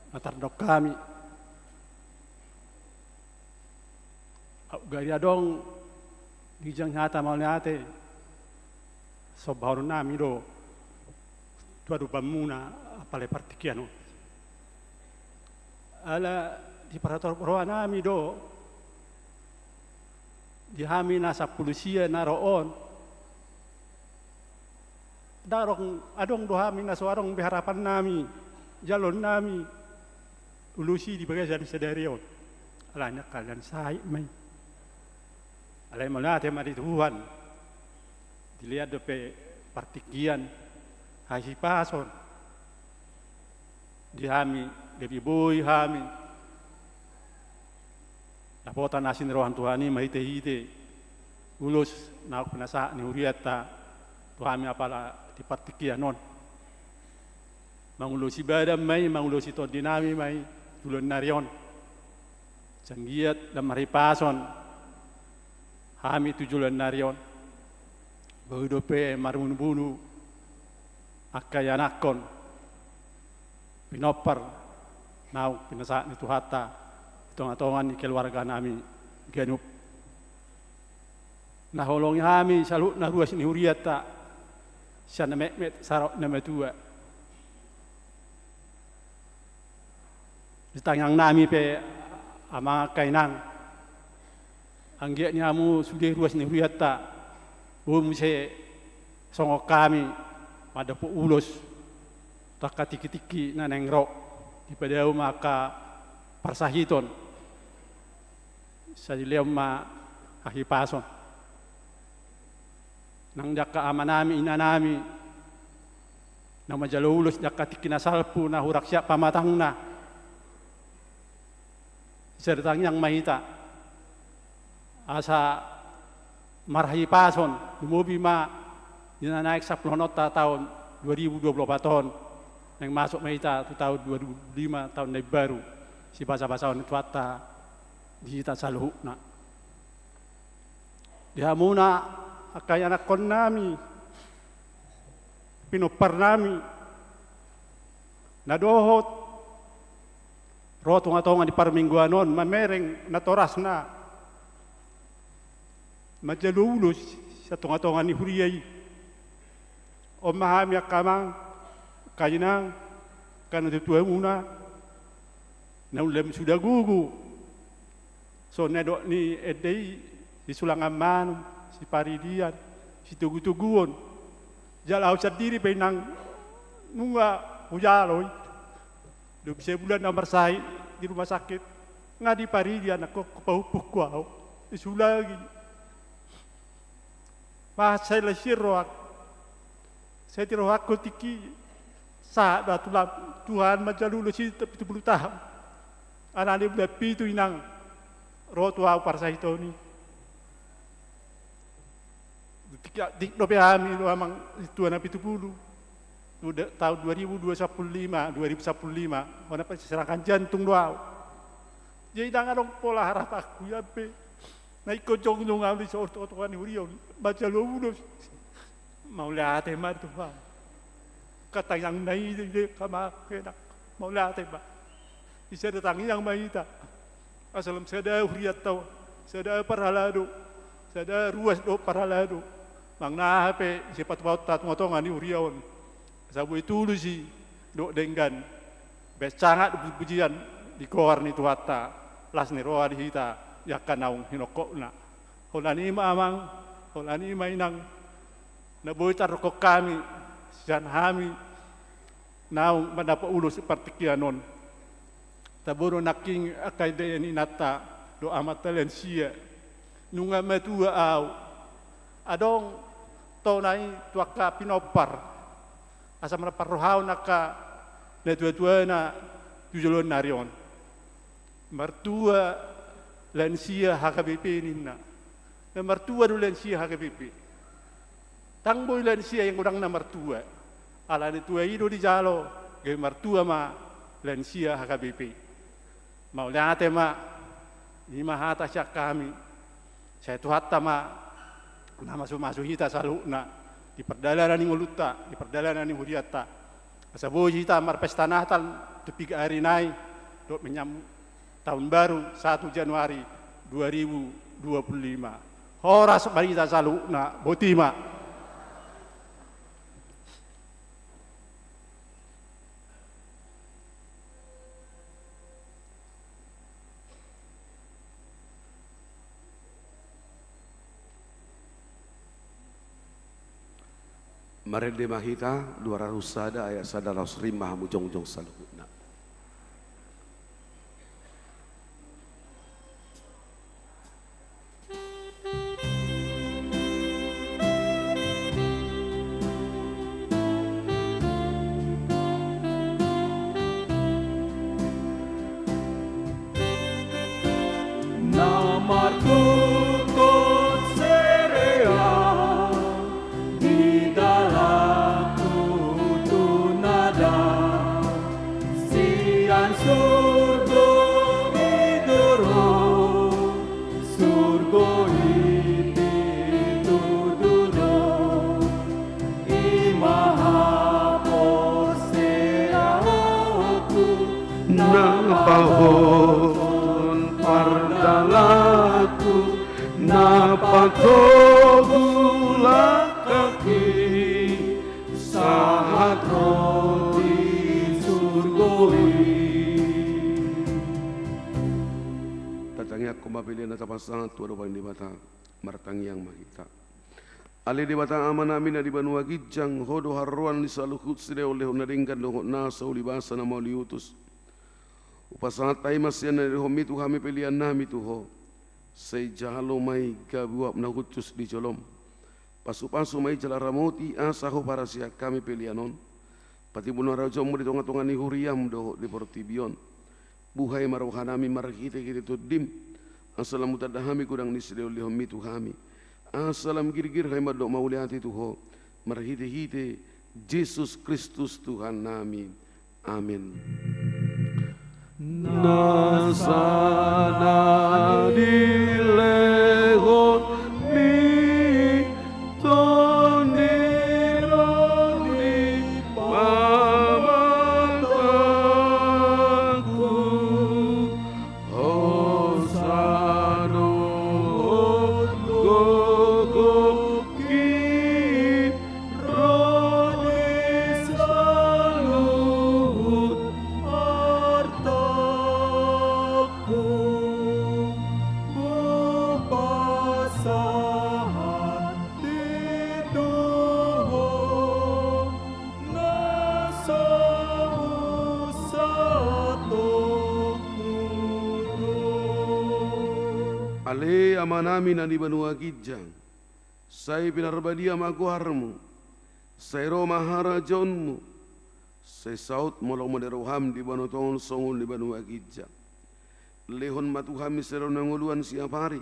matardok kami gari adong gijang hata maulate so baru nami do tuadu pamuna apale partikiano ala di parator roa nami do di hami na sa pulusia na roon darong adong do hami na suarong beharapan nami jalon nami ulusi di bagasan sadarion alanya kalian sai mai alai malate mari Tuhan dilihat depe partikian haji pason di hami depi boy hami dapotan asin rohan Tuhani mahite hite ulus na penasa ni huriata Tuhami apala di partikian non mangulusi badam mai mangulusi to dinami mai tulon narion canggiat dan maripason hami tujulan narion bahudope marun bunu akayanakon pinopar nau pinasa ni tuhata tongan-tongan ni keluarga nami ganup naholong hami salut na ruas ni huriata sana mekmet sarok nama tua di tangang nami pe ama kainang Anggiatnya amu sudah ruas ni huriata. Se songok kami pada po ulos. Taka tiki-tiki na nengrok. Ipada maka parsahiton. Sa dilem ma ahipason. Nang jaka ama nami ina nami. Nang majalo ulos jaka tiki na salpu na hurak siya pamatang na. Sertang yang mahita. Asa marhahipason. Lumubi ma ina naik 10 nota tahun 2024 tahun. Yang masuk mahita itu tahun 2005 tahun yang baru. Si bahasa-bahasa tuata dihita saluh na. Dihamuna akay anak kon nami. Pinupar nami. Nadohot. Rotung-atongan di parmingguanon. Mamereng natoras na. Majalulus sa tungatongan ni Huriyay. O mahami akamang kainang karena tutua muna na ulam sudah gugu. So nedok ni edei si Sulangaman, si Paridian, si Tugu-Tuguon. Jalau sendiri penang nunga ujaloy. 2 bulan na marsay di rumah sakit. Nga di Paridian ako kupahupuk ko ako. Isulagi. Pasay la siroak. Saya tiroak ko tiki. Saat batulah Tuhan majalulu si 70 tahun. Anak dia budak pitu inang rotua parsa itu ni. Dik dope kami lu amang Tuhan api 70. Tahun 2015, mana pas serangan jantung doa. Jadi jangan dong pola harap aku ya be. Naik kocong dong ambil seorang huriau baca lu mau lihat emar Tuhan. Kata yang naik dia kama kena mau lihat ba. Isa datang yang mahita. Asalam sada huriat tau, sada parhalado, sada ruas do parhalado. Mang na hape sipat pautat ngotongan ni huriaon. Sabu itu lu si do denggan. Bes sangat pujian di koar ni tuata. Las ni roa di hita yakan naung hinokokna. Holani mamang, holani mainang. Naboitar rokok kami. Dan kami naung mendapat ulus seperti kianon. Taburo naking akay dayan inata do amat talensia. Nunga matua au. Adong tonai tuaka pinopar. Asa manaparrohaw naka na tua-tua na tujulon narion. Martua lansia HKBP nina. Na martua do lansia HKBP. Tangboy lansia yang kurang na martua. Ala ni tua ido di jalo, gay martua ma lansia HKBP. Mau lihat ma, ini mahata siya kami. Saya tuhatta ma, na masuk hita saluna di perdalanan ni nguluta, di perdalanan ni huriata. Asabo hita marpesta Natal tepi hari nai, dok menyambut tahun baru 1 Januari 2025. Horas barita saluna, botima. Mari mahita 200 sada ayat sada raus rimah mujong-jong saluhna. Namarku kot serea di dalam tutu nada sian surgo idoro surgo iti tuduro imaha poseaku nang pahon pardalaku napakogula kaki sahat roti surgoi. Tatangnya aku mapilian na tapasan tu adopan di bata martang yang mahita. Ali di bata aman amin di banua gijang hodo haruan di salukut side oleh naringkan dohot nasa ulibasa na mau liutus. Upasangat tay masyan na homitu kami pilihan nami tuho. Say jalo may gabuap na hutus di jolom. Pasu-pasu may jala ramoti asaho para siya kami pilihanon. Pati bunuh raja mo di tonga-tonga ni huriam dohot di portibion. Buhay maruhanami marakite kiti tudim. Asalam mutadahami kudang niside oleh homitu kami. Asalam gir-gir kay madok mauliati tuho. Marhite-hite Yesus Kristus Tuhan nami. Amin. Nasana dilehon mi tonironi pamantaku Hosano gogo ki roni salut artaku bupasahan tiduho nasamu satoku Ale amanami na di banua gijang. Say pinarbadia maguharmu. Say roma harajonmu. Say saut molong moderoham di banotong songul di banua gijang. Lehon matuhami seron nanguluan siap hari.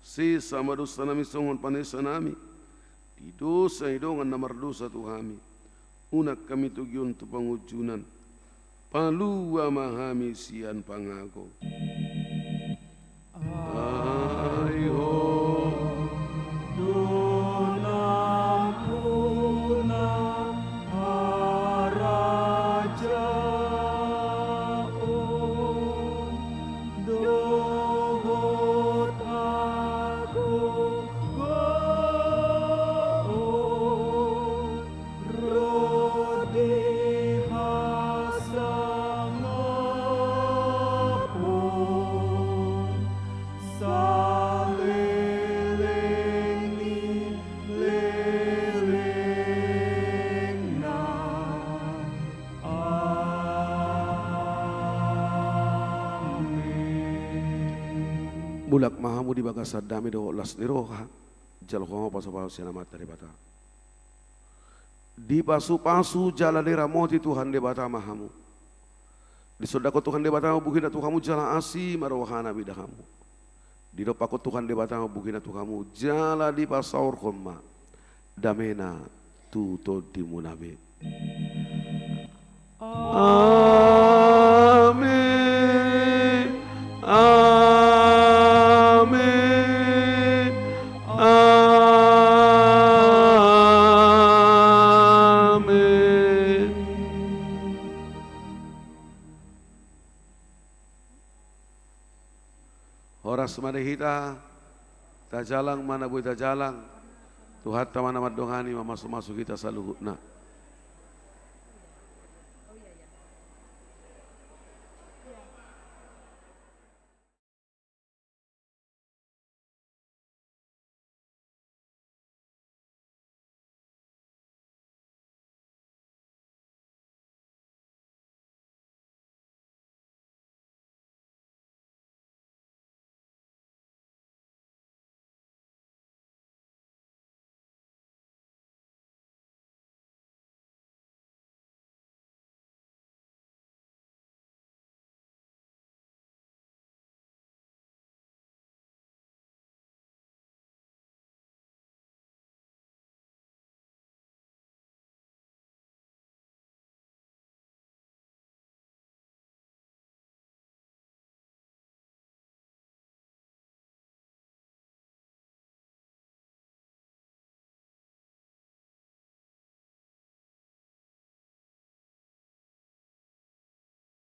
Si sama dosa nami songon panesa nami. Di dosa hidongan namar dosa tuhami. Unak kami tugiun tu pengujunan. Palua mahami sian pangago. Ayo Dunampuna haraja dohot aku rodi hasangapun salilini lilingna amin. bulak mahamu di bagasa dami do las niroha jal ko pasu-pasu siana materi bata di pasu-pasu jala dera moti Tuhan de bata mahamu di sodako Tuhan de bata bukina Tuhamu jala asi marohana bidahamu di dopako Tuhan de bata bukina Tuhamu jala di pasaur koma damena tu to dimunabe. Amin. Amin. Amin. Horas manehita tajalang mana buita jalang Tuhan tamana madongani masuk-masuk kita saluhutna.